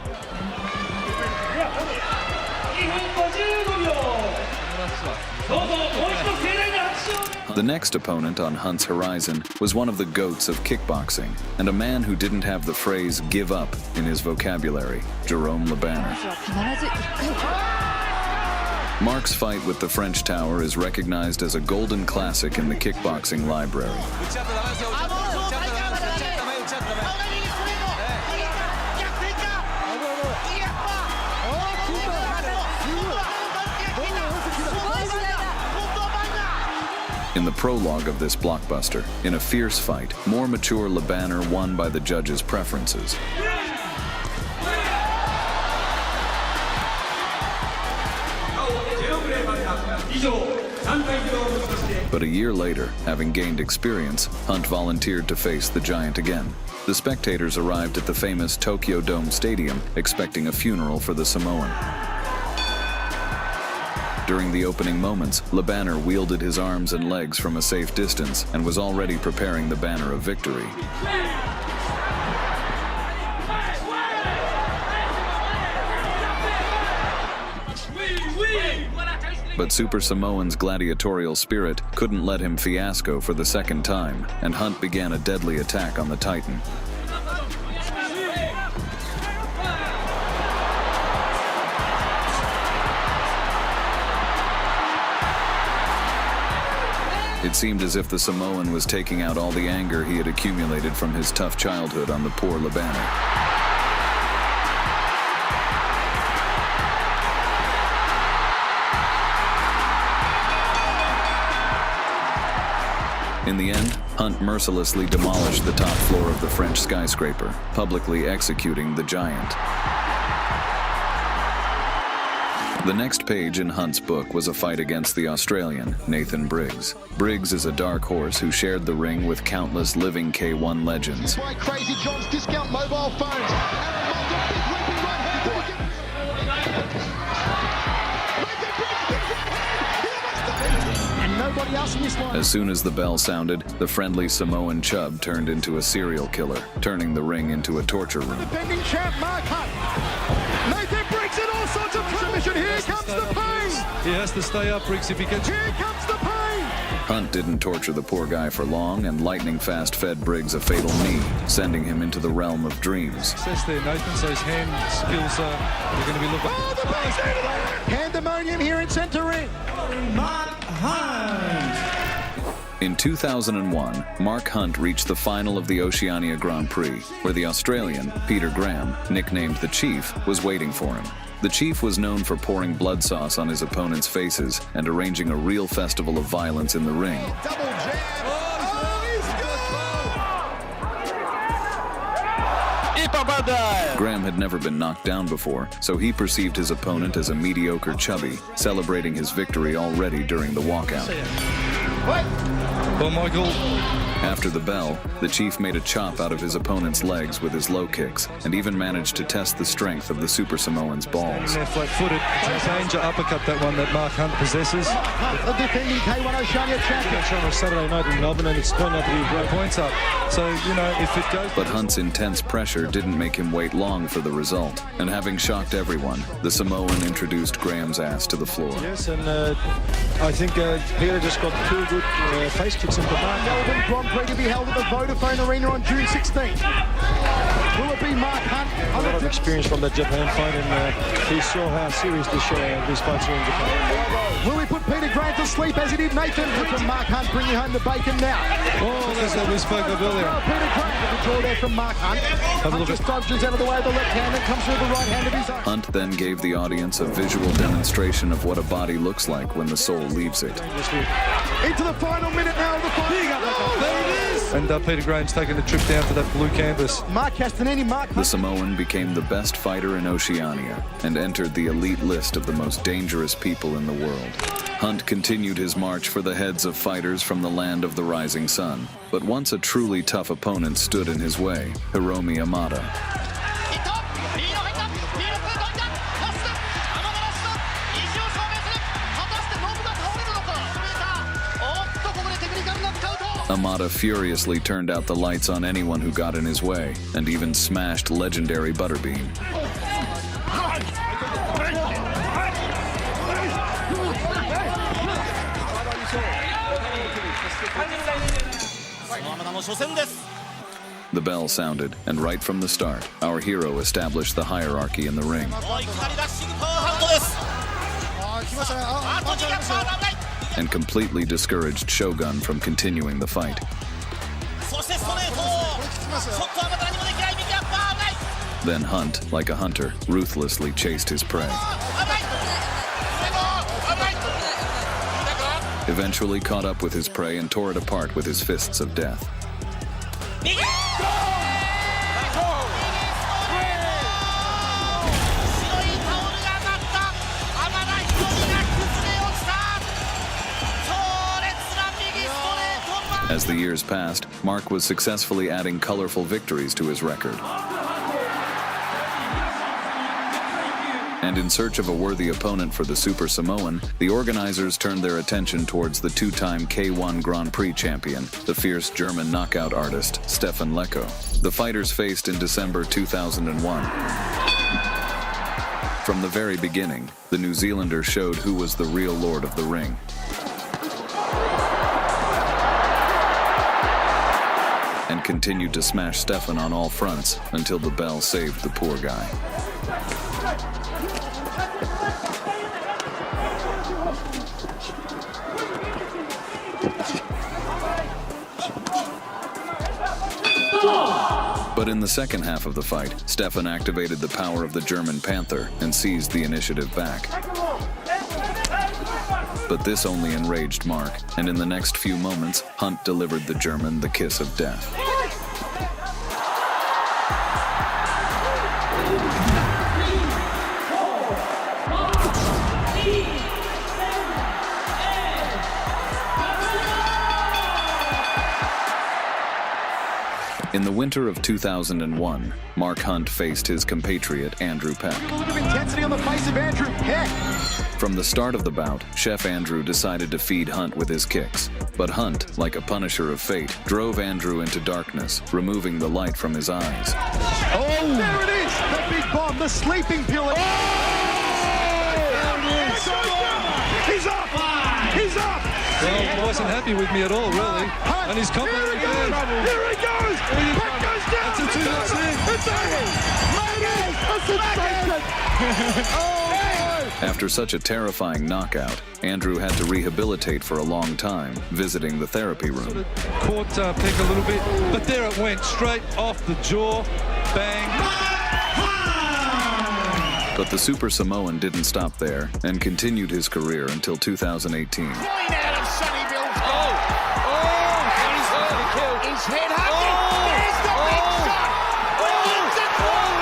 A: The next opponent on Hunt's horizon was one of the goats of kickboxing, and a man who didn't have the phrase "give up" in his vocabulary, Jerome Le Banner. Mark's fight with the French Tower is recognized as a golden classic in the kickboxing library. In the prologue of this blockbuster, in a fierce fight, more mature Le Banner won by the judges' preferences. But a year later, having gained experience, Hunt volunteered to face the giant again. The spectators arrived at the famous Tokyo Dome Stadium expecting a funeral for the Samoan. During the opening moments, Le Banner wielded his arms and legs from a safe distance and was already preparing the banner of victory. But Super Samoan's gladiatorial spirit couldn't let him fiasco for the second time, and Hunt began a deadly attack on the Titan. It seemed as if the Samoan was taking out all the anger he had accumulated from his tough childhood on the poor Le Banner. In the end, Hunt mercilessly demolished the top floor of the French skyscraper, publicly executing the giant. The next page in Hunt's book was a fight against the Australian, Nathan Briggs. Briggs is a dark horse who shared the ring with countless living K1 legends.
H: Crazy John's discount mobile phones. And nobody else in this line
A: As soon as the bell sounded, the friendly Samoan chub turned into a serial killer, turning the ring into a torture room.
H: Defending champ Mark Hunt. Nathan Briggs in all sorts of submission. Here comes the pain.
J: He has to stay up, Briggs, if he gets...
H: Here comes the pain.
A: Hunt didn't torture the poor guy for long, and lightning fast fed Briggs a fatal knee, sending him into the realm of dreams.
J: Says there, Nathan, so his hand skills are going to be looking...
H: Oh, the base! Pandemonium here in centre ring.
F: Mark Hunt.
A: In 2001, Mark Hunt reached the final of the Oceania Grand Prix, where the Australian, Peter Graham, nicknamed the Chief, was waiting for him. The Chief was known for pouring blood sauce on his opponents' faces and arranging a real festival of violence in the ring.
H: Double jab.
A: Graham had never been knocked down before, so he perceived his opponent as a mediocre chubby, celebrating his victory already during the walkout.
J: Well, Michael...
A: After the bell, the Chief made a chop out of his opponent's legs with his low kicks and even managed to test the strength of the Super Samoan's balls.
J: They're flat-footed. It's a danger uppercut, that one that Mark Hunt possesses.
H: The defending K1 Oceania champion.
J: On a Saturday night in Melbourne, and it's turned out to be great points up. So, you know, if it goes...
A: But Hunt's intense pressure didn't make him wait long for the result. And having shocked everyone, the Samoan introduced Graham's ass to the floor.
J: Yes, and I think Peter just got two good face kicks into Mark.
H: Melbourne Grand Prix to be held at the Vodafone Arena on June 16th. Will it be Mark Hunt?
J: A lot of experience from that Japan fight, and he saw how serious these fights are in Japan.
H: Will he put Peter Grant to sleep as he did Nathan Briggs? And Mark Hunt bringing home the bacon now.
J: Oh, that's what we spoke of earlier.
H: Peter Grant with a draw there from Mark Hunt. Hunt just dodges out of the way of the left hand and comes through the right hand of his own.
A: Hunt then gave the audience a visual demonstration of what a body looks like when the soul leaves it.
H: Into the final minute now of the fight. There it is.
J: And Peter Graham's taking the trip down to that blue canvas.
H: Mark Castanini, Mark.
A: The Samoan became the best fighter in Oceania and entered the elite list of the most dangerous people in the world. Hunt continued his march for the heads of fighters from the land of the rising sun. But once a truly tough opponent stood in his way, Hiromi Amada. Amada furiously turned out the lights on anyone who got in his way, and even smashed legendary Butterbean. The bell sounded, and right from the start, our hero established the hierarchy in the ring. And completely discouraged Shogun from continuing the fight. Then Hunt, like a hunter, ruthlessly chased his prey. Eventually caught up with his prey and tore it apart with his fists of death. As the years passed, Mark was successfully adding colorful victories to his record. And in search of a worthy opponent for the Super Samoan, the organizers turned their attention towards the two-time K1 Grand Prix champion, the fierce German knockout artist, Stefan Lecko. The fighters faced in December 2001. From the very beginning, the New Zealander showed who was the real lord of the ring. And continued to smash Stefan on all fronts until the bell saved the poor guy. But in the second half of the fight, Stefan activated the power of the German Panther and seized the initiative back. But this only enraged Mark, and in the next few moments, Hunt delivered the German the kiss of death. In the winter of 2001, Mark Hunt faced his compatriot Andrew Peck.
H: A little bit of intensity on the face of Andrew Peck.
A: From the start of the bout, Chef Andrew decided to feed Hunt with his kicks. But Hunt, like a punisher of fate, drove Andrew into darkness, removing the light from his eyes.
H: Oh, there it is! The big bomb, the sleeping pill. Oh! There it is! He's up! He's up!
J: Well, he wasn't happy with me at all, really.
H: Hunt,
J: And he's coming
H: here he
J: again.
H: goes! Here he goes! Hunt goes down!
J: That's it, that's it.
H: It's over! That's it! Oh!
A: After such a terrifying knockout, Andrew had to rehabilitate for a long time, visiting the therapy room.
J: Caught Peck a little bit, but there it went, straight off the jaw, bang.
A: But the Super Samoan didn't stop there and continued his career until 2018.
I: Point out of Sunnyville's goal. His head hunting. There's the big shot.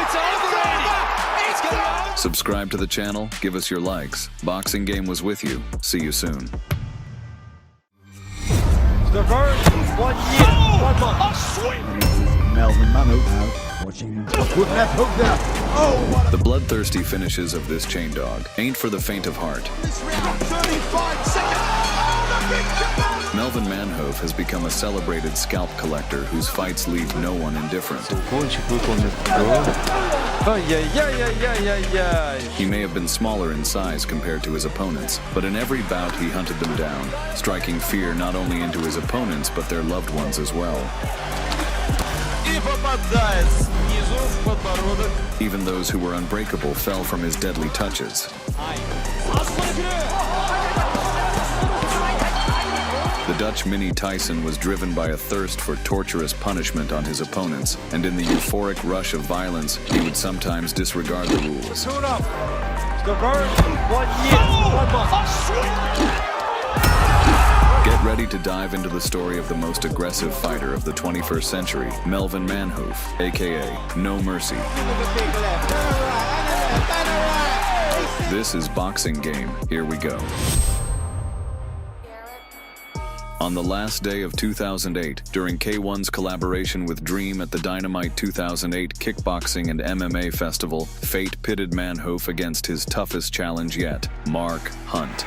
I: It's over, Andy. It's over.
A: Subscribe to the channel, give us your likes. Boxing Game was with you. See you soon.
I: The verge, 1 year, 1 month. A sweep.
P: Melvin Manhoef now watching him. Put left hook there. Oh,
A: The bloodthirsty finishes of this chain dog ain't for the faint of heart.
I: 35 seconds.
A: Melvin Manhoef has become a celebrated scalp collector whose fights leave no one indifferent. He may have been smaller in size compared to his opponents, but in every bout he hunted them down, striking fear not only into his opponents but their loved ones as well. Even those who were unbreakable fell from his deadly touches. The Dutch Mini Tyson was driven by a thirst for torturous punishment on his opponents, and in the euphoric rush of violence, he would sometimes disregard the rules.
I: Tune up. The verge, 1 year, 1 month. A sweep.
A: Get ready to dive into the story of the most aggressive fighter of the 21st century, Melvin Manhoef, aka No Mercy. This is Boxing Game. Here we go. On the last day of 2008, during K1's collaboration with Dream at the Dynamite 2008 Kickboxing and MMA Festival, fate pitted Manhoef against his toughest challenge yet, Mark Hunt.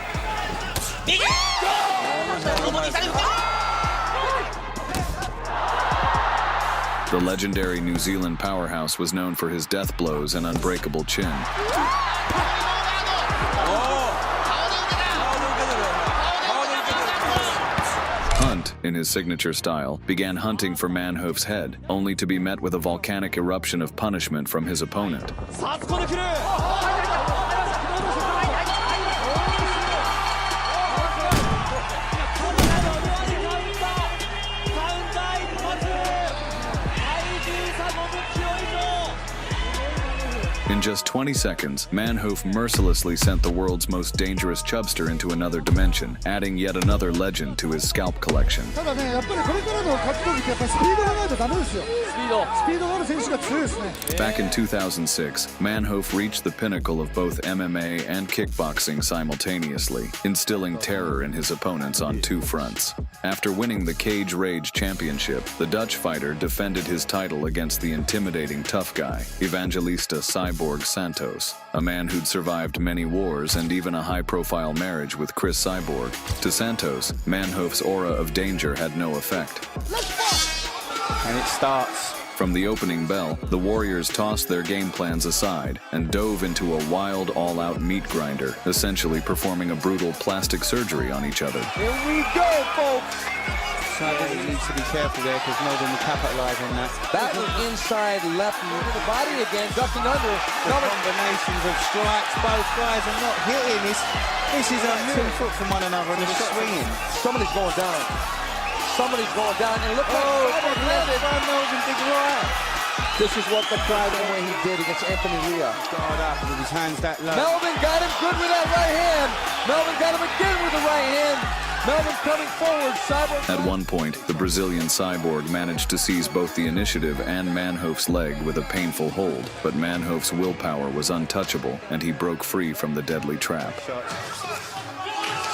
A: The legendary New Zealand powerhouse was known for his death blows and unbreakable chin. Hunt, in his signature style, began hunting for Manhoef's head, only to be met with a volcanic eruption of punishment from his opponent. In just 20 seconds, Manhoef mercilessly sent the world's most dangerous chubster into another dimension, adding yet another legend to his scalp collection. Back in 2006, Manhoef reached the pinnacle of both MMA and kickboxing simultaneously, instilling terror in his opponents on two fronts. After winning the Cage Rage Championship, the Dutch fighter defended his title against the intimidating tough guy, Evangelista Cyborg Santos, a man who'd survived many wars and even a high-profile marriage with Chris Cyborg. To Santos, Manhoef's aura of danger had no effect.
N: And it starts.
A: From the opening bell, the Warriors tossed their game plans aside and dove into a wild, all-out meat grinder, essentially performing a brutal plastic surgery on each other.
I: Here we go, folks.
N: Cyborg needs to be careful there because Melvin will capitalise on that.
C: That was inside left into the body again, ducking under.
N: The combinations of strikes, both guys are not hitting. This is a 2 foot from one another and they're swinging.
C: Somebody's going down. Somebody's going down, and look like
N: Cyborg landed by Melvin, big right.
C: This is what the crowd and what he did against Anthony Ria.
N: Guard up with his hands that low.
C: Melvin got him good with that right hand. Melvin got him again with the right hand. Melvin coming forward, Cyborg.
A: At one point, the Brazilian Cyborg managed to seize both the initiative and Manhoef's leg with a painful hold, but Manhoef's willpower was untouchable, and he broke free from the deadly trap.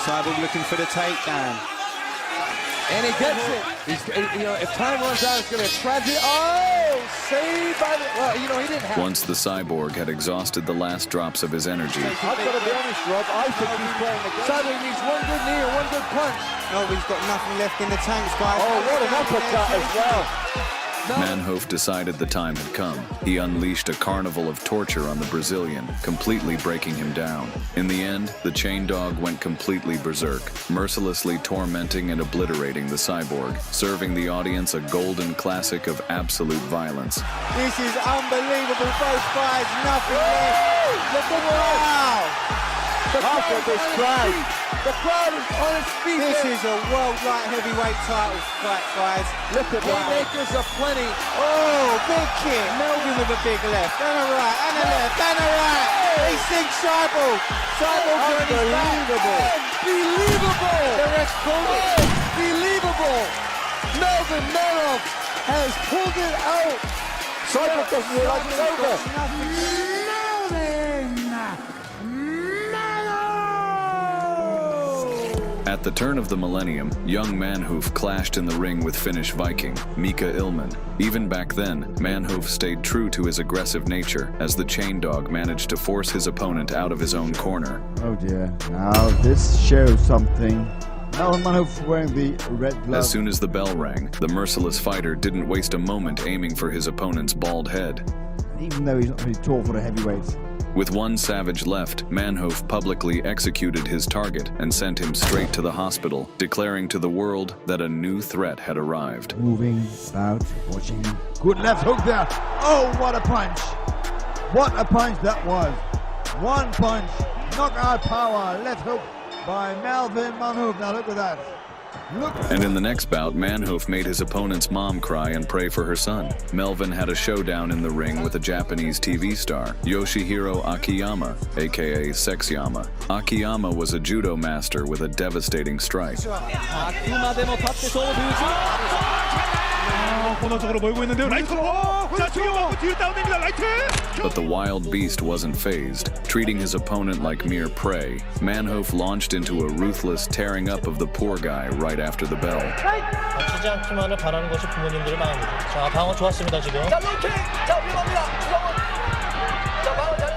N: Cyborg looking for the takedown.
C: And he gets it. He's, if time runs out, it's going to be a tragedy. Oh,
I: saved by the... Well, you know, he didn't have...
A: Once the cyborg had exhausted the last drops of his energy,
I: I've got to be honest, Rob. I think he's playing the game. Cyborg needs one good knee or one good punch.
N: No, he's got nothing left in the tanks, guys.
I: Oh, what an uppercut as well.
A: Manhoef decided the time had come. He unleashed a carnival of torture on the Brazilian, completely breaking him down. In the end, the chain dog went completely berserk, mercilessly tormenting and obliterating the cyborg, serving the audience a golden classic of absolute violence.
N: This is unbelievable, both guys, nothing left. Look at wow!
I: Look at this crowd. The crowd is on its feet.
N: This is a world light heavyweight title fight, guys.
I: Look at haymakers aplenty.
N: Oh, big kick. Melvin with a big left, and a right, and a left, and a right. He sinks Cyborg. Cyborg on his back.
I: Unbelievable. The rest called it. Unbelievable. Melvin Manhoef has pulled it out. Cyborg doesn't realize it's over.
A: At the turn of the millennium, young Manhoef clashed in the ring with Finnish Viking, Mika Ilman. Even back then, Manhoef stayed true to his aggressive nature as the chain dog managed to force his opponent out of his own corner.
P: Oh dear, now this shows something. Now Manhoef wearing the red glove.
A: As soon as the bell rang, the merciless fighter didn't waste a moment aiming for his opponent's bald head.
P: Even though he's not really tall for the heavyweights.
A: With one savage left, Manhoef publicly executed his target and sent him straight to the hospital, declaring to the world that a new threat had arrived.
P: Moving about, watching. Good left hook there. Oh, what a punch. What a punch that was. One punch, knockout power, left hook by Melvin Manhoef. Now look at that.
A: And in the next bout, Manhoef made his opponent's mom cry and pray for her son. Melvin had a showdown in the ring with a Japanese TV star, Yoshihiro Akiyama, aka Sexyama. Akiyama was a judo master with a devastating strike. But the wild beast wasn't fazed. Treating his opponent like mere prey, Manhoef launched into a ruthless tearing up of the poor guy right after the bell.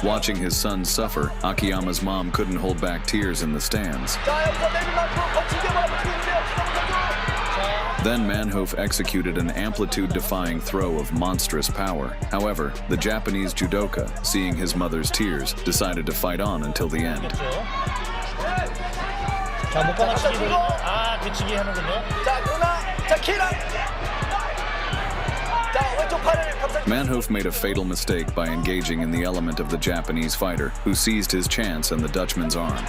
A: Watching his son suffer, Akiyama's mom couldn't hold back tears in the stands. Then Manhoef executed an amplitude-defying throw of monstrous power. However, the Japanese judoka, seeing his mother's tears, decided to fight on until the end. Manhoef made a fatal mistake by engaging in the element of the Japanese fighter, who seized his chance in the Dutchman's arm.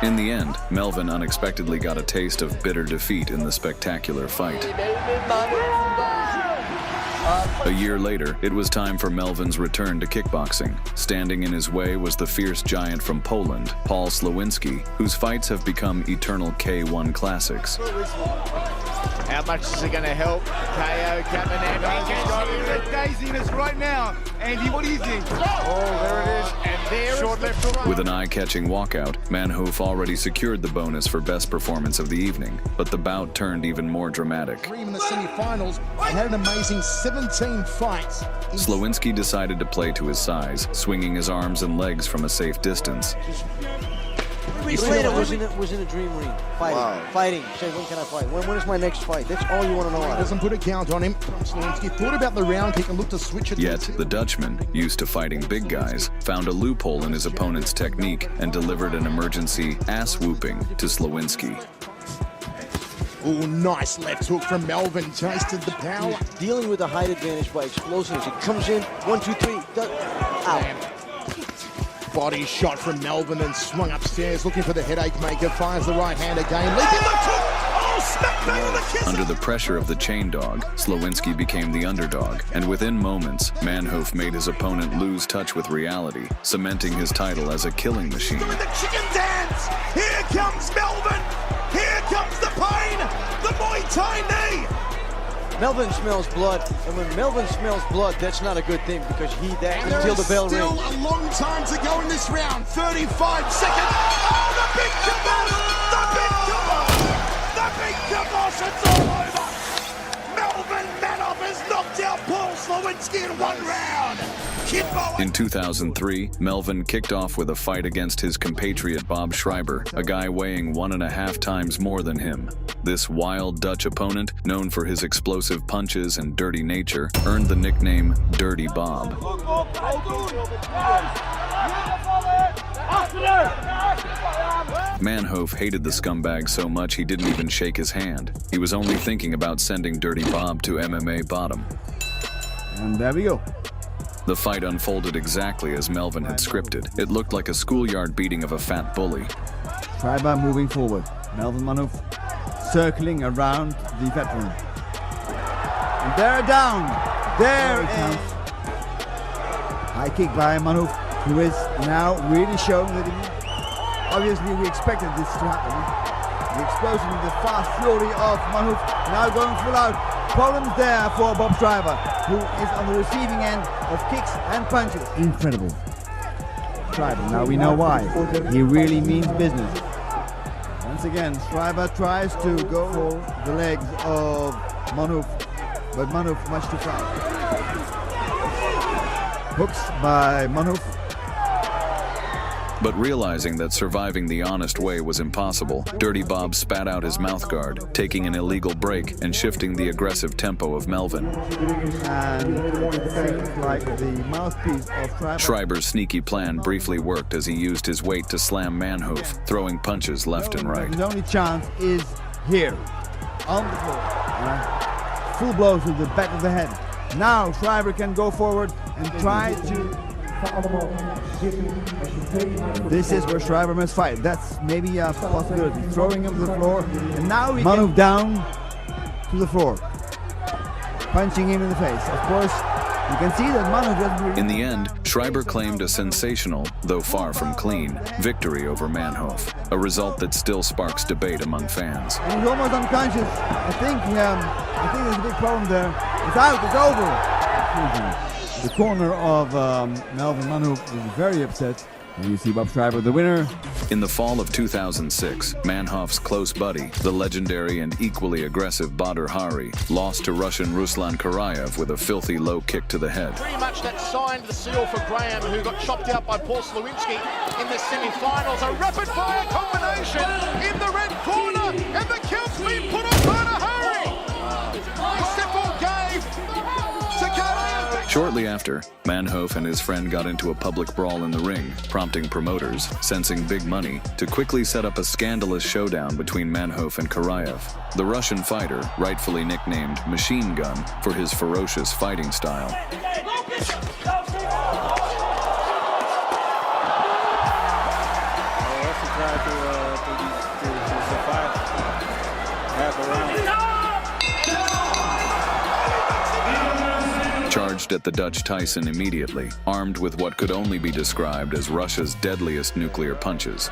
A: In the end, Melvin unexpectedly got a taste of bitter defeat in the spectacular fight. A year later, it was time for Melvin's return to kickboxing. Standing in his way was the fierce giant from Poland, Paul Slowinski, whose fights have become eternal K1 classics.
Q: How much is it going to help? KO coming in. He's got the daisiness right now. Andy, what do you think? Oh, there it is. And there short left hook.
A: With an eye-catching walkout, Manhoef already secured the bonus for best performance of the evening, but the bout turned even more dramatic.
H: In the semi-finals, he had an amazing 17 fights.
A: Slowinski decided to play to his size, swinging his arms and legs from a safe distance.
I: Later was in a dream ring, fighting. Say, when can I fight? When is my next fight? That's all you want to know.
H: Doesn't put a count on him. Slowinski thought about the round kick and looked to switch it.
A: Yet, the Dutchman, used to fighting big guys, found a loophole in his opponent's technique and delivered an emergency ass-whooping to Slowinski.
H: Oh, nice left hook from Melvin. Tasted the power.
I: Dealing with the height advantage by explosives. It comes in, 1, 2, 3. Ow.
H: Body shot from Melvin and swung upstairs, looking for the headache maker. Finds the right hand again. Leaping left hook. Oh, smack bang on the kiss.
A: Under the pressure of the chain dog, Slowinski became the underdog, and within moments, Manhoef made his opponent lose touch with reality, cementing his title as a killing machine.
H: Doing the chicken dance. Here comes Melvin. Here comes the pain. The Muay Thai knee.
I: Melvin smells blood, and when Melvin smells blood, that's not a good thing because until the bell rings.
H: Still a long time to go in this round. 35 seconds. Oh, the
G: big kibosh! The big kibosh! The big kibosh! It's all over! Melvin Manoff has knocked out Paul Slowinski in 1 round!
A: In 2003, Melvin kicked off with a fight against his compatriot Bob Shriber, a guy weighing 1.5 times more than him. This wild Dutch opponent, known for his explosive punches and dirty nature, earned the nickname Dirty Bob. Manhoef hated the scumbag so much he didn't even shake his hand. He was only thinking about sending Dirty Bob to MMA bottom.
P: And there we go.
A: The fight unfolded exactly as Melvin had scripted. It looked like a schoolyard beating of a fat bully.
P: Shriber moving forward. Melvin Manhoef circling around the veteran. And they're down. There is high kick by Manhoef, who is now really showing that he... Obviously, we expected this to happen. The explosion, the fast fury of Manhoef now going full out. Problems there for Bob Shriber, who is on the receiving end of kicks and punches. Incredible. Shriber, now we know why. He really means business. Once again, Shriber tries to go for the legs of Manhoef, but Manhoef much too fast. Hooks by Manhoef.
A: But realizing that surviving the honest way was impossible, Dirty Bob spat out his mouthguard, taking an illegal break and shifting the aggressive tempo of Melvin.
P: And like the mouthpiece of
A: Shriber's sneaky plan briefly worked as he used his weight to slam Manhoef, throwing punches left and right.
P: His only chance is here, on the floor. Full blows to the back of the head. Now Shriber can go forward and try to... This is where Shriber must fight. That's maybe a possibility. Throwing him to the floor, and now he Manhoef down to the floor, punching him in the face. Of course, you can see that Manhoef doesn't really...
A: In the end, Shriber claimed a sensational, though far from clean, victory over Manhoef, a result that still sparks debate among fans.
P: And he's almost unconscious. I think there's a big problem there. It's out. It's over. The corner of Melvin Manhoef is very upset. And you see Bob Shriber, the winner.
A: In the fall of 2006, Manhoef's close buddy, the legendary and equally aggressive Badr lost to Russian Ruslan Karayev with a filthy low kick to the head.
R: Pretty much that signed the seal for Graham, who got chopped out by Paul Slowinski in the semi-finals. A rapid-fire combination in the red corner, and the count's been put on Badr. He simple gave to Karayev.
A: Shortly after, Manhoef and his friend got into a public brawl in the ring, prompting promoters, sensing big money, to quickly set up a scandalous showdown between Manhoef and Karayev. The Russian fighter, rightfully nicknamed Machine Gun for his ferocious fighting style. Charged at the Dutch Tyson immediately, armed with what could only be described as Russia's deadliest nuclear punches.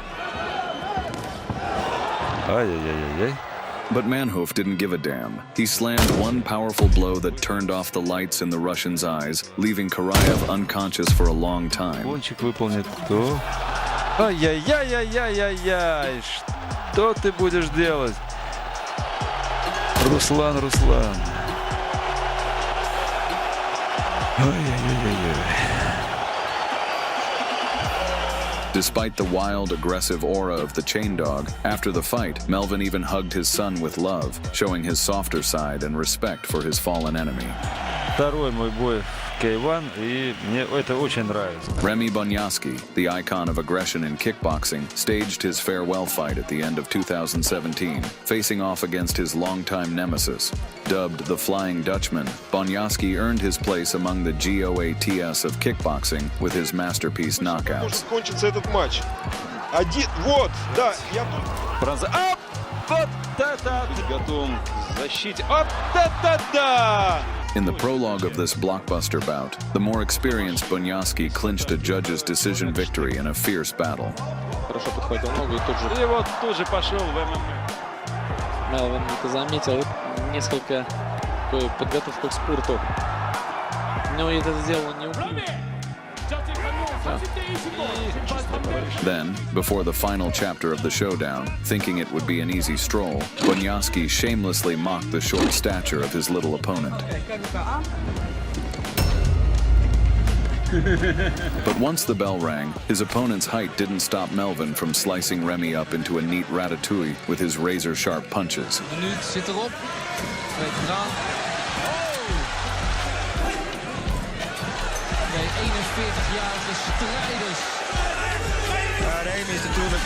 A: But Manhoef didn't give a damn. He slammed one powerful blow that turned off the lights in the Russian's eyes, leaving Karayev unconscious for a long time.
K: Ай-яй-яй-яй-яй-яй-яй! Что ты будешь делать? Руслан.
A: Despite the wild, aggressive aura of the chain dog, after the fight, Melvin even hugged his son with love, showing his softer side and respect for his fallen enemy.
K: Второй мой бой в K1, и мне это очень нравится.
A: Remy Bonyaski, the icon of aggression in kickboxing, staged his farewell fight at the end of 2017, facing off against his longtime nemesis. Dubbed the Flying Dutchman, Bonyaski earned his place among the GOATs of kickboxing with his masterpiece knockouts.
S: Может кончиться этот матч. Вот, да, я...
K: Оп! Вот это! Готов к защите. Вот это да!
A: In the prologue of this blockbuster bout, the more experienced Bonyaski clinched a judge's decision victory in a fierce battle.
T: Хорошо подхватил ногу и тут же...
K: И вот тут же пошел в ММА.
T: Мелвин это заметил, несколько подготовку к спорту. Но это сделал неуклонно.
A: Then, before the final chapter of the showdown, thinking it would be an easy stroll, Boyarsky shamelessly mocked the short stature of his little opponent. But once the bell rang, his opponent's height didn't stop Melvin from slicing Remy up into a neat ratatouille with his razor-sharp punches.
J: Minuut zit erop. Twee gedaan. De 41-jarige strijders. De ene is natuurlijk...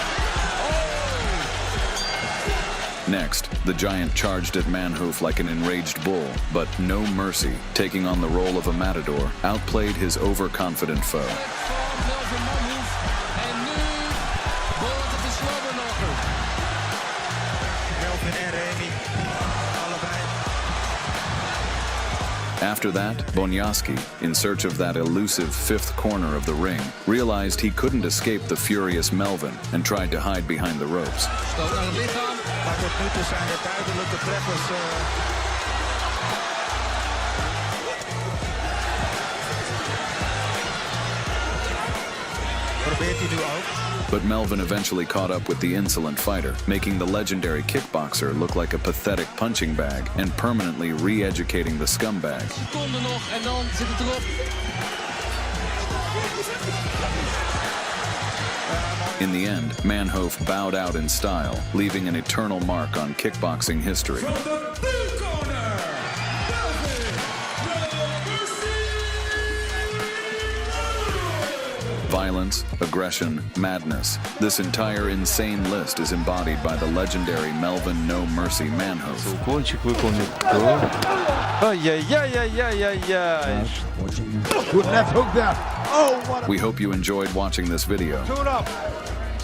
A: Next, the giant charged at Manhoef like an enraged bull, but no mercy, taking on the role of a matador, outplayed his overconfident foe. After that, Boyarsky, in search of that elusive fifth corner of the ring, realized he couldn't escape the furious Melvin and tried to hide behind the ropes.
I: Maar tot nu toe zijn er duidelijke treffers. Probeert hij nu ook.
A: But Melvin eventually caught up with the insolent fighter, making the legendary kickboxer look like a pathetic punching bag and permanently re-educating the scumbag.
J: Seconde nog en dan zit het erop.
A: In the end, Manhoef bowed out in style, leaving an eternal mark on kickboxing history. Violence, aggression, madness. This entire insane list is embodied by the legendary Melvin No Mercy Manhoef.
P: Good left hook there. Oh, what
A: We hope you enjoyed watching this video.
I: Tune up.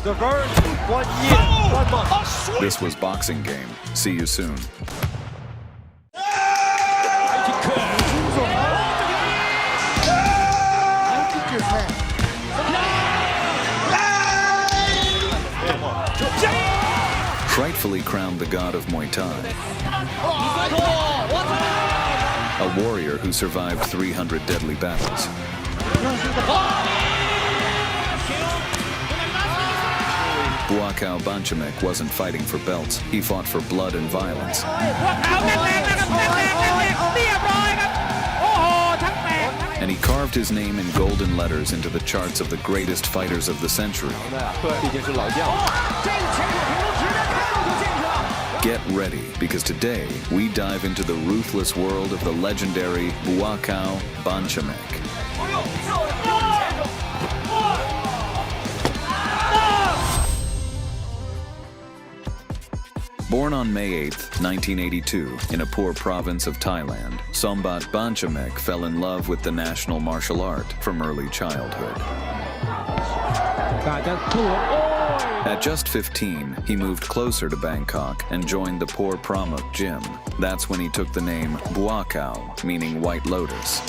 I: The Girk, 1 year, 1 month.
A: This was Boxing Game. See you soon. Rightfully crowned the god of Muay Thai. A warrior who survived 300 deadly battles. Buakaw K1 wasn't fighting for belts. He fought for blood and violence. And he carved his name in golden letters into the charts of the greatest fighters of the century. Get ready, because today we dive into the ruthless world of the legendary Buakaw K1. Born on May 8, 1982, in a poor province of Thailand, Sombat K1 fell in love with the national martial art from early childhood. At just 15, he moved closer to Bangkok and joined the Parr Pramuk gym. That's when he took the name Buakaw, meaning White Lotus.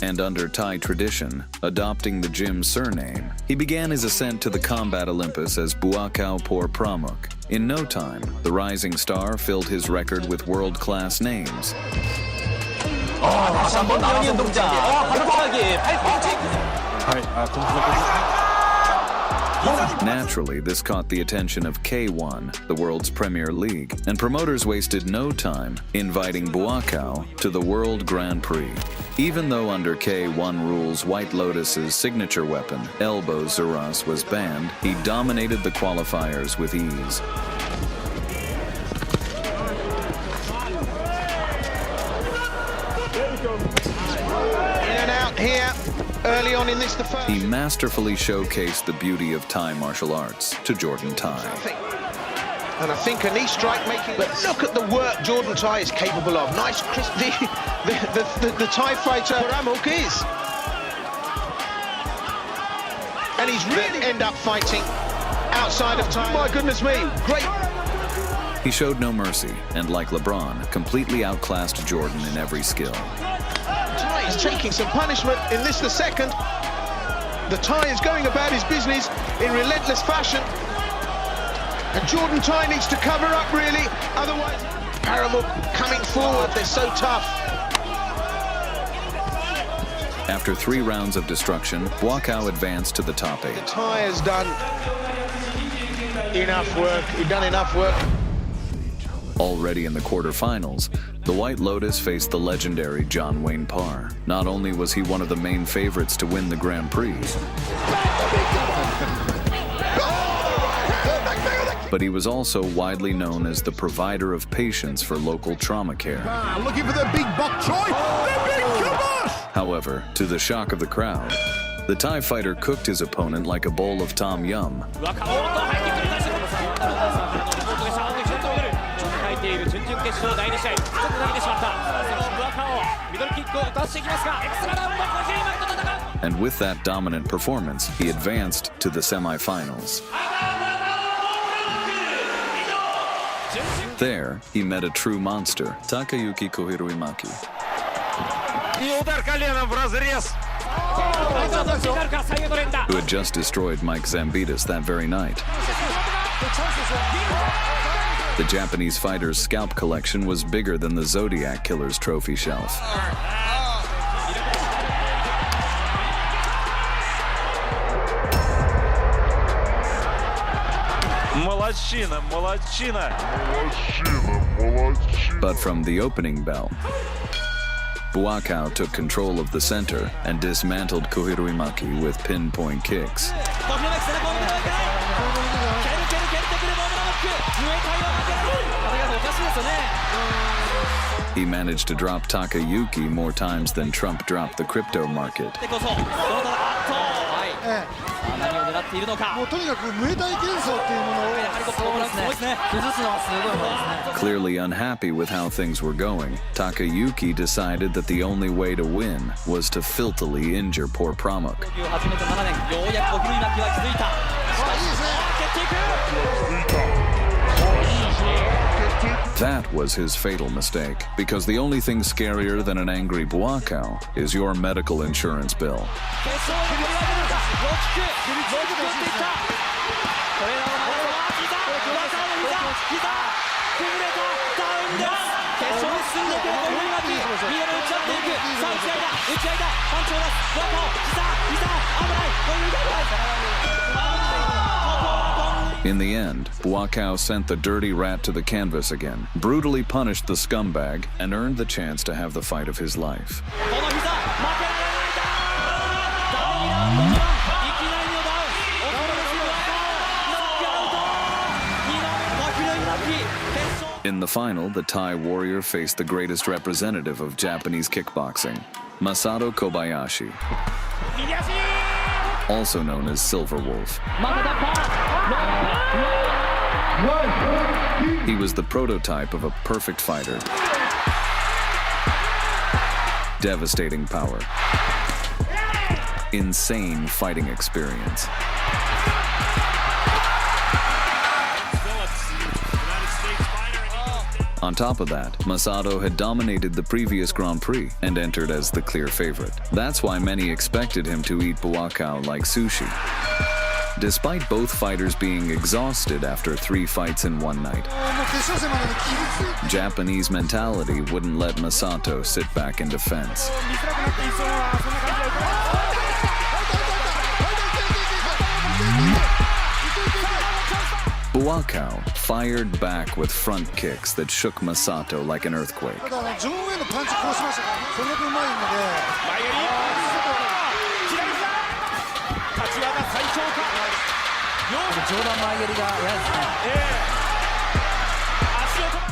A: And under Thai tradition, adopting the gym's surname, he began his ascent to the combat Olympus as Buakaw Parr Pramuk. In no time, the rising star filled his record with world-class names. Naturally, this caught the attention of K-1, the world's premier league, and promoters wasted no time inviting Buakaw to the World Grand Prix. Even though under K-1 rules White Lotus's signature weapon, elbow Zuras, was banned, he dominated the qualifiers with ease.
R: In and out here. Early on in this, the first.
A: He masterfully showcased the beauty of Thai martial arts to Jordan Thai.
R: And I think a knee strike making, but look at the work Jordan Thai is capable of. Nice, crisp, the Thai fighter Pramuk is. And he's really end up fighting outside of time. My goodness me, great.
A: He showed no mercy, and like LeBron, completely outclassed Jordan in every skill.
R: Thai is taking some punishment in this, the second. The Thai is going about his business in relentless fashion. And Jordan Tai needs to cover up, really. Otherwise, Parr coming forward. They're so tough.
A: After 3 rounds of destruction, Buakaw advanced to the top 8.
R: Tai has done enough work. He's done enough work.
A: Already in the quarterfinals, the White Lotus faced the legendary John Wayne Parr. Not only was he one of the main favorites to win the Grand Prix, but he was also widely known as the provider of patience for local trauma care.
G: Looking for the big bok choy. The big kibosh!
A: However, to the shock of the crowd, the Thai fighter cooked his opponent like a bowl of tom yum. And with that dominant performance, he advanced to the semifinals. There, he met a true monster, Takayuki Kohiruimaki, who had just destroyed Mike Zambidis that very night. The Japanese fighter's scalp collection was bigger than the Zodiac Killer's trophy shelf. But from the opening bell, Buakaw took control of the center and dismantled Kohiruimaki with pinpoint kicks. He managed to drop Takayuki more times than Trump dropped the crypto market. Clearly unhappy with how things were going, Takayuki decided that the only way to win was to filthily injure poor Pramuk. That was his fatal mistake, because the only thing scarier than an angry Buakaw is your medical insurance bill. In the end, Buakaw sent the dirty rat to the canvas again, brutally punished the scumbag, and earned the chance to have the fight of his life. In the final, the Thai warrior faced the greatest representative of Japanese kickboxing, Masato Kobayashi, also known as Silver Wolf. He was the prototype of a perfect fighter. Devastating power. Insane fighting experience. On top of that, Masato had dominated the previous Grand Prix and entered as the clear favorite. That's why many expected him to eat Buakaw like sushi. Despite both fighters being exhausted after 3 fights in one night, Japanese mentality wouldn't let Masato sit back in defense. Buakaw fired back with front kicks that shook Masato like an earthquake.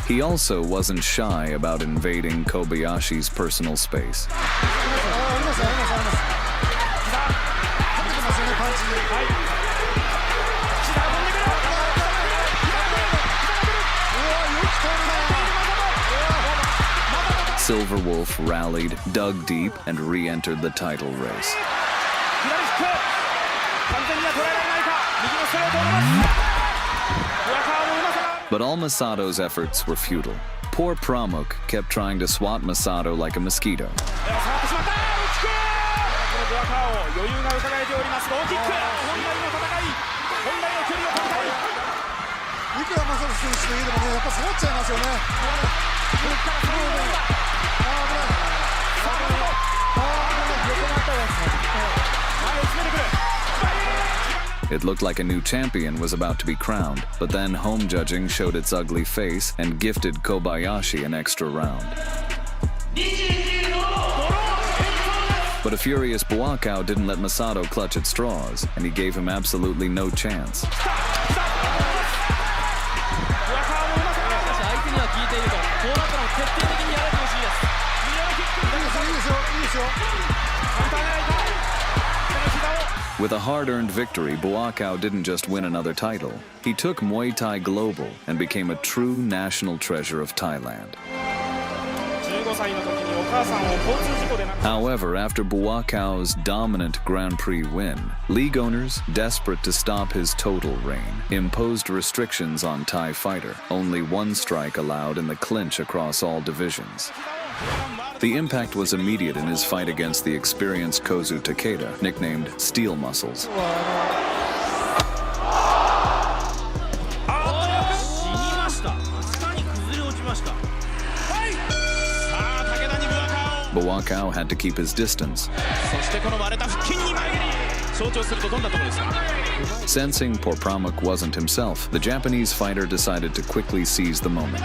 A: He also wasn't shy about invading Kobayashi's personal space. Silver Wolf rallied, dug deep, and re-entered the title race. But all Masato's efforts were futile. Poor Pramuk kept trying to swat Masato like a mosquito.
I: 手といえどもね、やっぱそうなっちゃいますよね。
A: It looked like a new champion was about to be crowned, but then home judging showed its ugly face and gifted Kobayashi an extra round. But a furious Buakaw didn't let Masato clutch at straws, and he gave him absolutely no chance. With a hard-earned victory, Buakaw didn't just win another title. He took Muay Thai global and became a true national treasure of Thailand. However, after Buakaw's dominant Grand Prix win, league owners, desperate to stop his total reign, imposed restrictions on Thai fighter. Only one strike allowed in the clinch across all divisions. The impact was immediate in his fight against the experienced Kozu Takeda, nicknamed Steel Muscles. Buakaw had to keep his distance. Sensing Parr wasn't himself, the Japanese fighter decided to quickly seize the moment.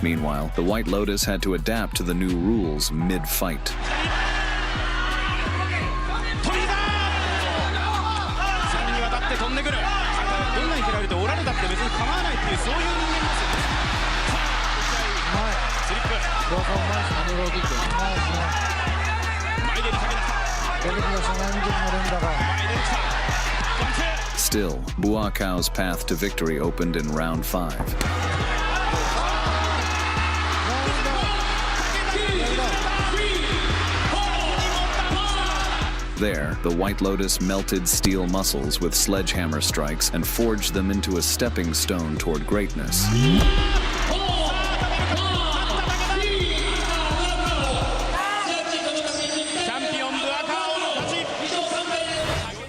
A: Meanwhile, the White Lotus had to adapt to the new rules mid-fight. Still, Buakaw's path to victory opened in round 5. There, the White Lotus melted Steel Muscles with sledgehammer strikes and forged them into a stepping stone toward greatness.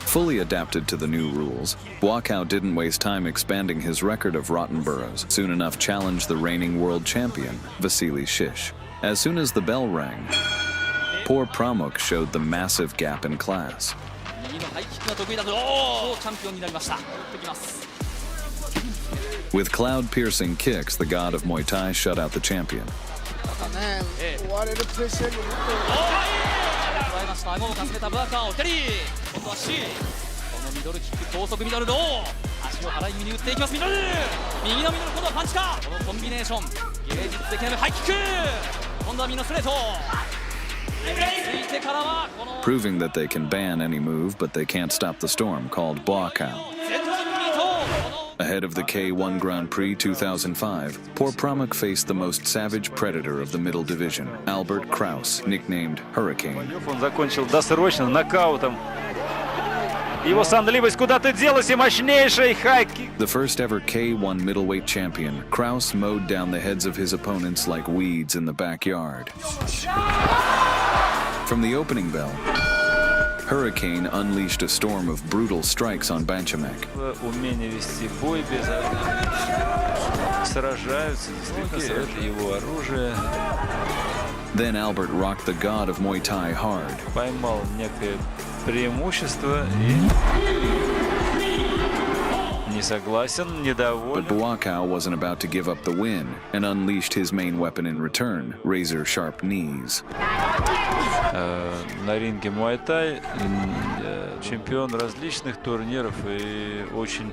A: Fully adapted to the new rules, Buakaw didn't waste time expanding his record of rotten boroughs. Soon enough challenged the reigning world champion, Vasily Shish. As soon as the bell rang, Parr showed the massive gap in class. With cloud-piercing kicks, the god of Muay Thai shut out the champion. Proving that they can ban any move, but they can't stop the storm, called Buakaw. Ahead of the K-1 Grand Prix 2005, Parr faced the most savage predator of the middle division, Albert Krauss, nicknamed Hurricane.
K: Он закончил досрочно нокаутом. Его сонливость куда-то делась и мощнейший хай-кик.
A: The first ever K-1 middleweight champion, Krauss mowed down the heads of his opponents like weeds in the backyard. From the opening bell, Hurricane unleashed a storm of brutal strikes on Banchamek.
K: Умение вести бой без сражаются, действительно, это его оружие.
A: Then Albert rocked the god of Muay Thai hard.
K: Поймал некое преимущество и не согласен, недоволен.
A: But Buakaw wasn't about to give up the win and unleashed his main weapon in return, razor-sharp knees.
K: На ринге Muay Thai чемпион различных турниров и очень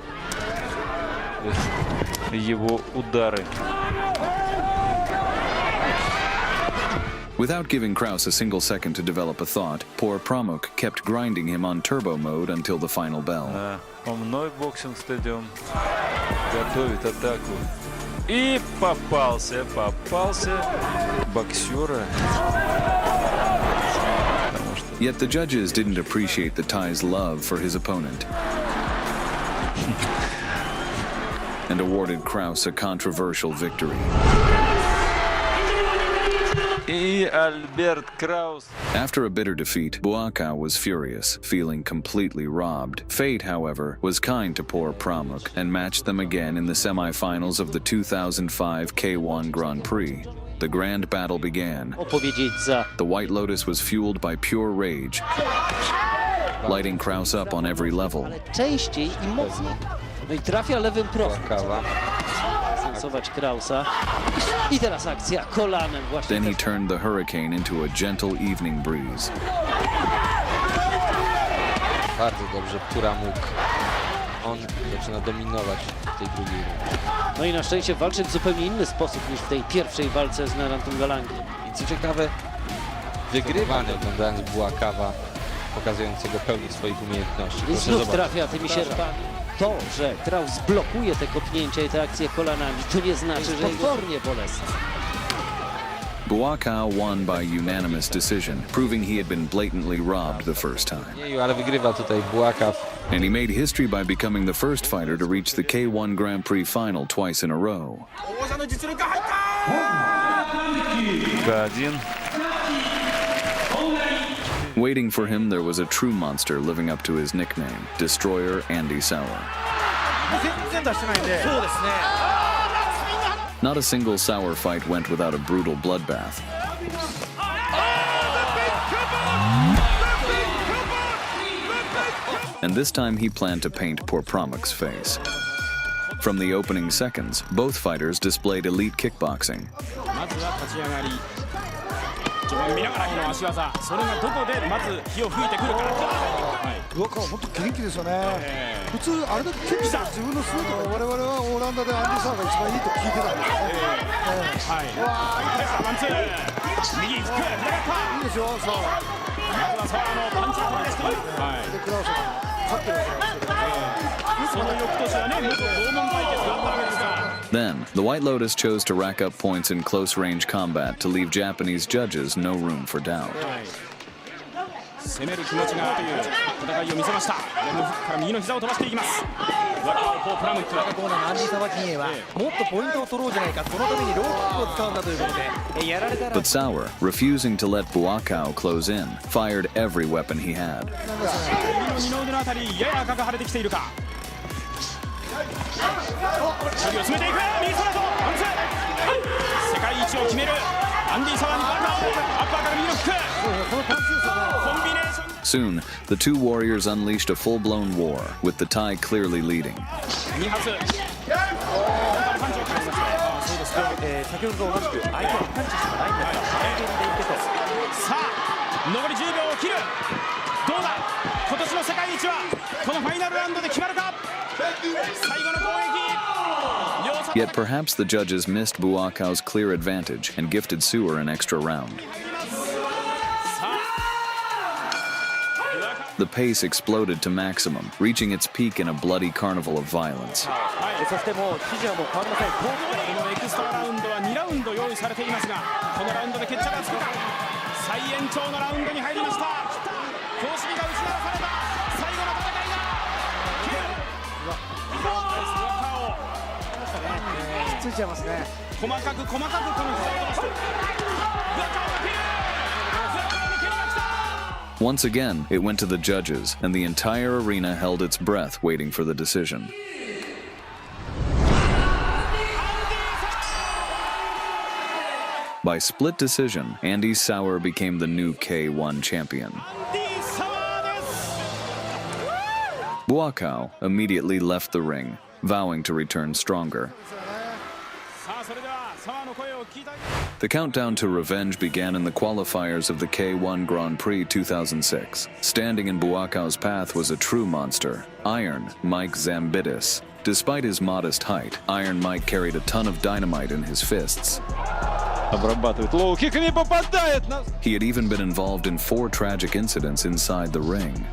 K: его удары.
A: Without giving Krauss a single second to develop a thought, Parr kept grinding him on turbo mode until the final bell.
K: Мной боксинг стадион готовит атаку. И попался боксера.
A: Yet the judges didn't appreciate the Thai's love for his opponent and awarded Krauss a controversial victory.
K: Krauss.
A: After a bitter defeat, Buakaw was furious, feeling completely robbed. Fate, however, was kind to poor Pramuk and matched them again in the semifinals of the 2005 K1 Grand Prix. The grand battle began. The White Lotus was fueled by pure rage, lighting Krauss up on every level.
T: No i trafia lewym prostym. Zobacz Kraussa. I teraz akcja kolanem właśnie.
A: Then he turned the hurricane into a gentle evening breeze.
T: Bardzo dobrze, która mógł. On zaczyna dominować w tej drugiej rundzie. No i na szczęście walczy w zupełnie inny sposób niż w tej pierwszej walce z Narantungalangiem. I co ciekawe, wygrywany oglądając Buakawa, pokazującego pełnię swoich umiejętności. I znów trafia tymi sierpami. To, że Krauss blokuje te kopnięcia i te akcje kolanami, to nie znaczy, że jest potwornie bolesne.
A: Buakaw won by unanimous decision, proving he had been blatantly robbed the first time.
T: Ale wygrywa tutaj Buakaw.
A: And he made history by becoming the first fighter to reach the K1 Grand Prix final twice in a row. Waiting for him, there was a true monster living up to his nickname, Destroyer Andy Sauer. Not a single Sauer fight went without a brutal bloodbath. And this time he planned to paint poor Pramuk's face. From the opening seconds, both fighters displayed elite kickboxing. Then, the White Lotus chose to rack up points in close-range combat to leave Japanese judges no room for doubt. But Sauer, refusing to let Buakaw close in, fired every weapon he had. Soon, the two warriors unleashed a full-blown war, with the Thai clearly leading. Yet perhaps the judges missed Buakaw's clear advantage and gifted Sauer an extra round. The pace exploded to maximum, reaching its peak in a bloody carnival of violence. Once again, it went to the judges, and the entire arena held its breath waiting for the decision. By split decision, Andy Sauer became the new K1 champion. Buakaw immediately left the ring, vowing to return stronger. The countdown to revenge began in the qualifiers of the K1 Grand Prix 2006. Standing in Buakaw's path was a true monster, Iron Mike Zambidis. Despite his modest height, Iron Mike carried a ton of dynamite in his fists. He had even been involved in 4 tragic incidents inside the ring.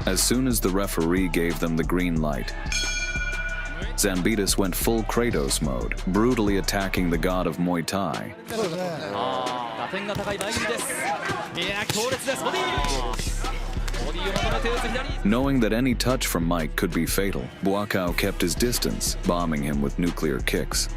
A: As soon as the referee gave them the green light, Zambidis went full Kratos mode, brutally attacking the god of Muay Thai. Knowing that any touch from Mike could be fatal, Buakaw kept his distance, bombing him with nuclear kicks.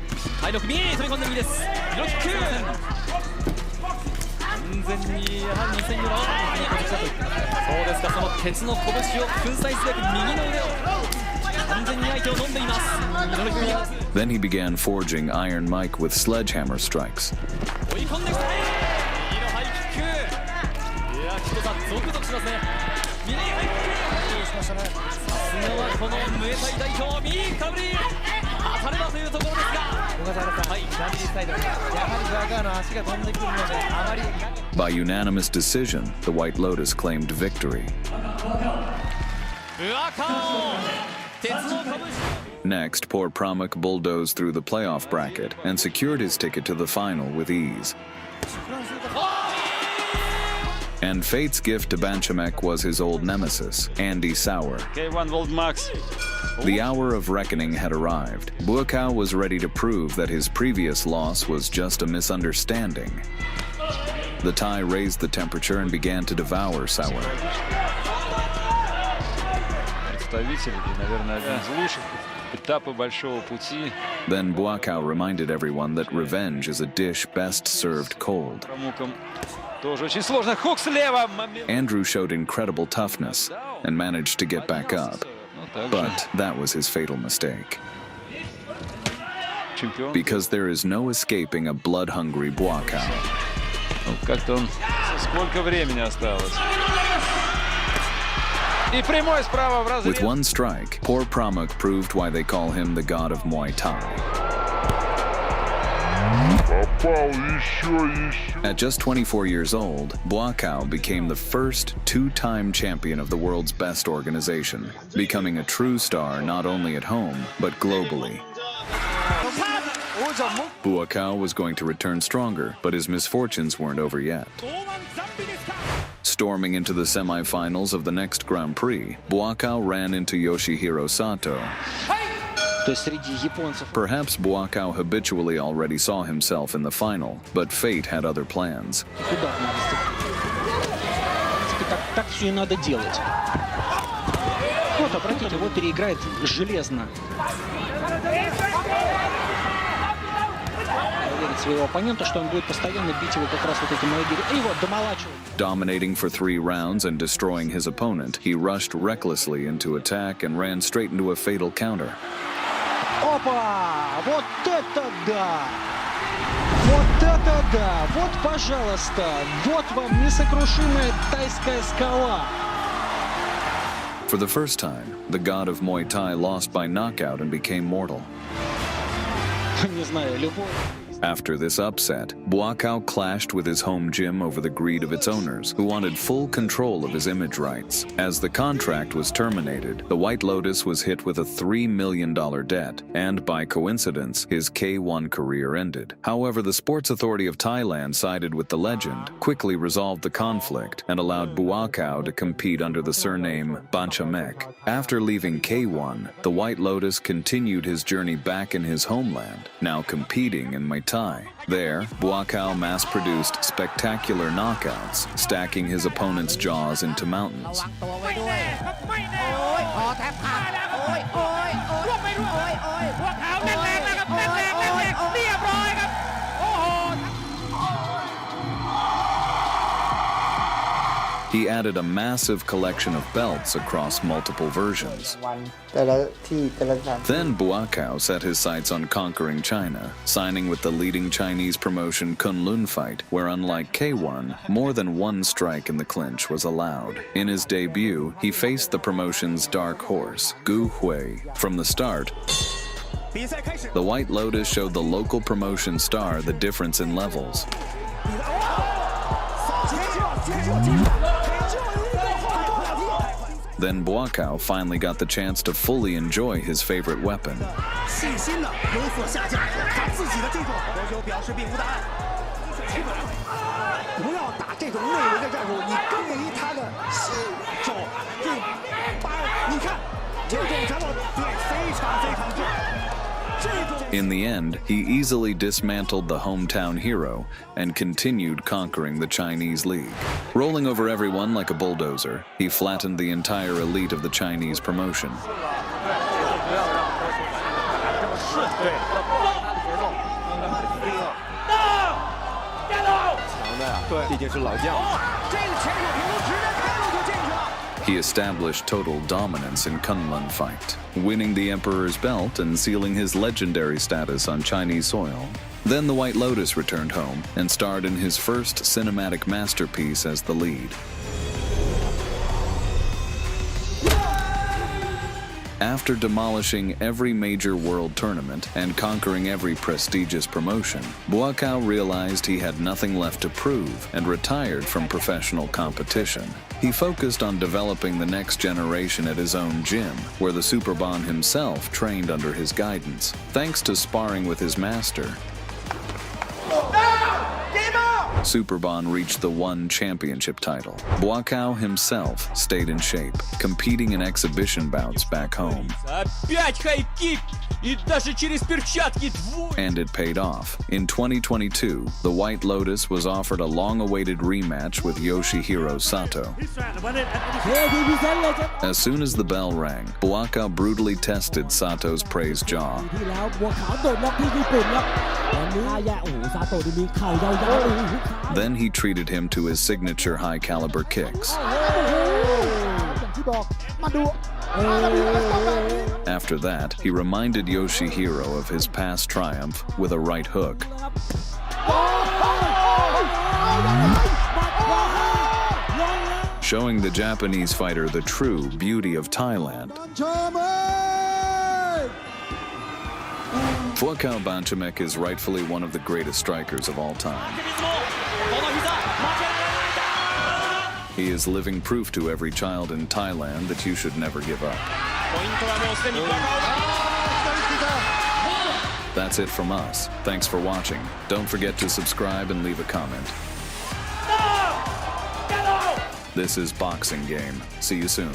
A: Then he began forging Iron Mike with sledgehammer strikes. By unanimous decision, the White Lotus claimed victory. Next, Parr bulldozed through the playoff bracket and secured his ticket to the final with ease. And fate's gift to Banchamek was his old nemesis, Andy Sauer.
K: K1 World Max.
A: The hour of reckoning had arrived. Buakaw was ready to prove that his previous loss was just a misunderstanding. The Thai raised the temperature and began to devour Sauer. Then Buakaw reminded everyone that revenge is a dish best served cold. Andrew showed incredible toughness and managed to get back up. But that was his fatal mistake. Because there is no escaping a blood-hungry Buakaw. With one strike, Parr proved why they call him the god of Muay Thai. At just 24 years old, Buakaw became the first two-time champion of the world's best organization, becoming a true star not only at home, but globally. Buakaw was going to return stronger, but his misfortunes weren't over yet. Storming into the semifinals of the next Grand Prix, Buakaw ran into Yoshihiro Sato. Perhaps Buakaw habitually already saw himself in the final, but fate had other plans.
U: Так все и надо делать. Вот, обратите, вот переиграет железно. Проверить своего оппонента, что он будет постоянно бить его как раз вот этим эгерем. И вот, домолачивал.
A: Dominating for 3 rounds and destroying his opponent, he rushed recklessly into attack and ran straight into a fatal counter.
U: Опа! Вот это да! Вот это да! Вот, пожалуйста! Вот вам несокрушимая тайская скала!
A: For the first time, the god of Muay Thai lost by knockout and became mortal.
U: Не знаю, любой...
A: After this upset, Buakaw clashed with his home gym over the greed of its owners, who wanted full control of his image rights. As the contract was terminated, the White Lotus was hit with a $3 million debt, and by coincidence, his K1 career ended. However, the Sports Authority of Thailand sided with the legend, quickly resolved the conflict, and allowed Buakaw to compete under the surname Banchamek. After leaving K1, the White Lotus continued his journey back in his homeland, now competing in Muay Thai. There, Buakaw mass-produced spectacular knockouts, stacking his opponent's jaws into mountains. He added a massive collection of belts across multiple versions. Then Buakaw set his sights on conquering China, signing with the leading Chinese promotion Kunlun Fight, where unlike K1, more than one strike in the clinch was allowed. In his debut, he faced the promotion's dark horse, Gu Hui. From the start, the White Lotus showed the local promotion star the difference in levels. Then Buakaw finally got the chance to fully enjoy his favorite weapon. In the end, he easily dismantled the hometown hero and continued conquering the Chinese league. Rolling over everyone like a bulldozer, he flattened the entire elite of the Chinese promotion. He established total dominance in Kunlun Fight, winning the Emperor's belt and sealing his legendary status on Chinese soil. Then the White Lotus returned home and starred in his first cinematic masterpiece as the lead. After demolishing every major world tournament and conquering every prestigious promotion, Buakaw realized he had nothing left to prove and retired from professional competition. He focused on developing the next generation at his own gym, where the Superbon himself trained under his guidance. Thanks to sparring with his master, Superbon reached the One Championship title. Buakaw himself stayed in shape, competing in exhibition bouts back home. And it paid off. In 2022, the White Lotus was offered a long-awaited rematch with Yoshihiro Sato. As soon as the bell rang, Buakaw brutally tested Sato's praised jaw. Then he treated him to his signature high-caliber kicks. After that, he reminded Yoshihiro of his past triumph with a right hook. Showing the Japanese fighter the true beauty of Thailand. Buakaw Banchamek is rightfully one of the greatest strikers of all time. He is living proof to every child in Thailand that you should never give up. That's it from us. Thanks for watching. Don't forget to subscribe and leave a comment. This is Boxing Game. See you soon.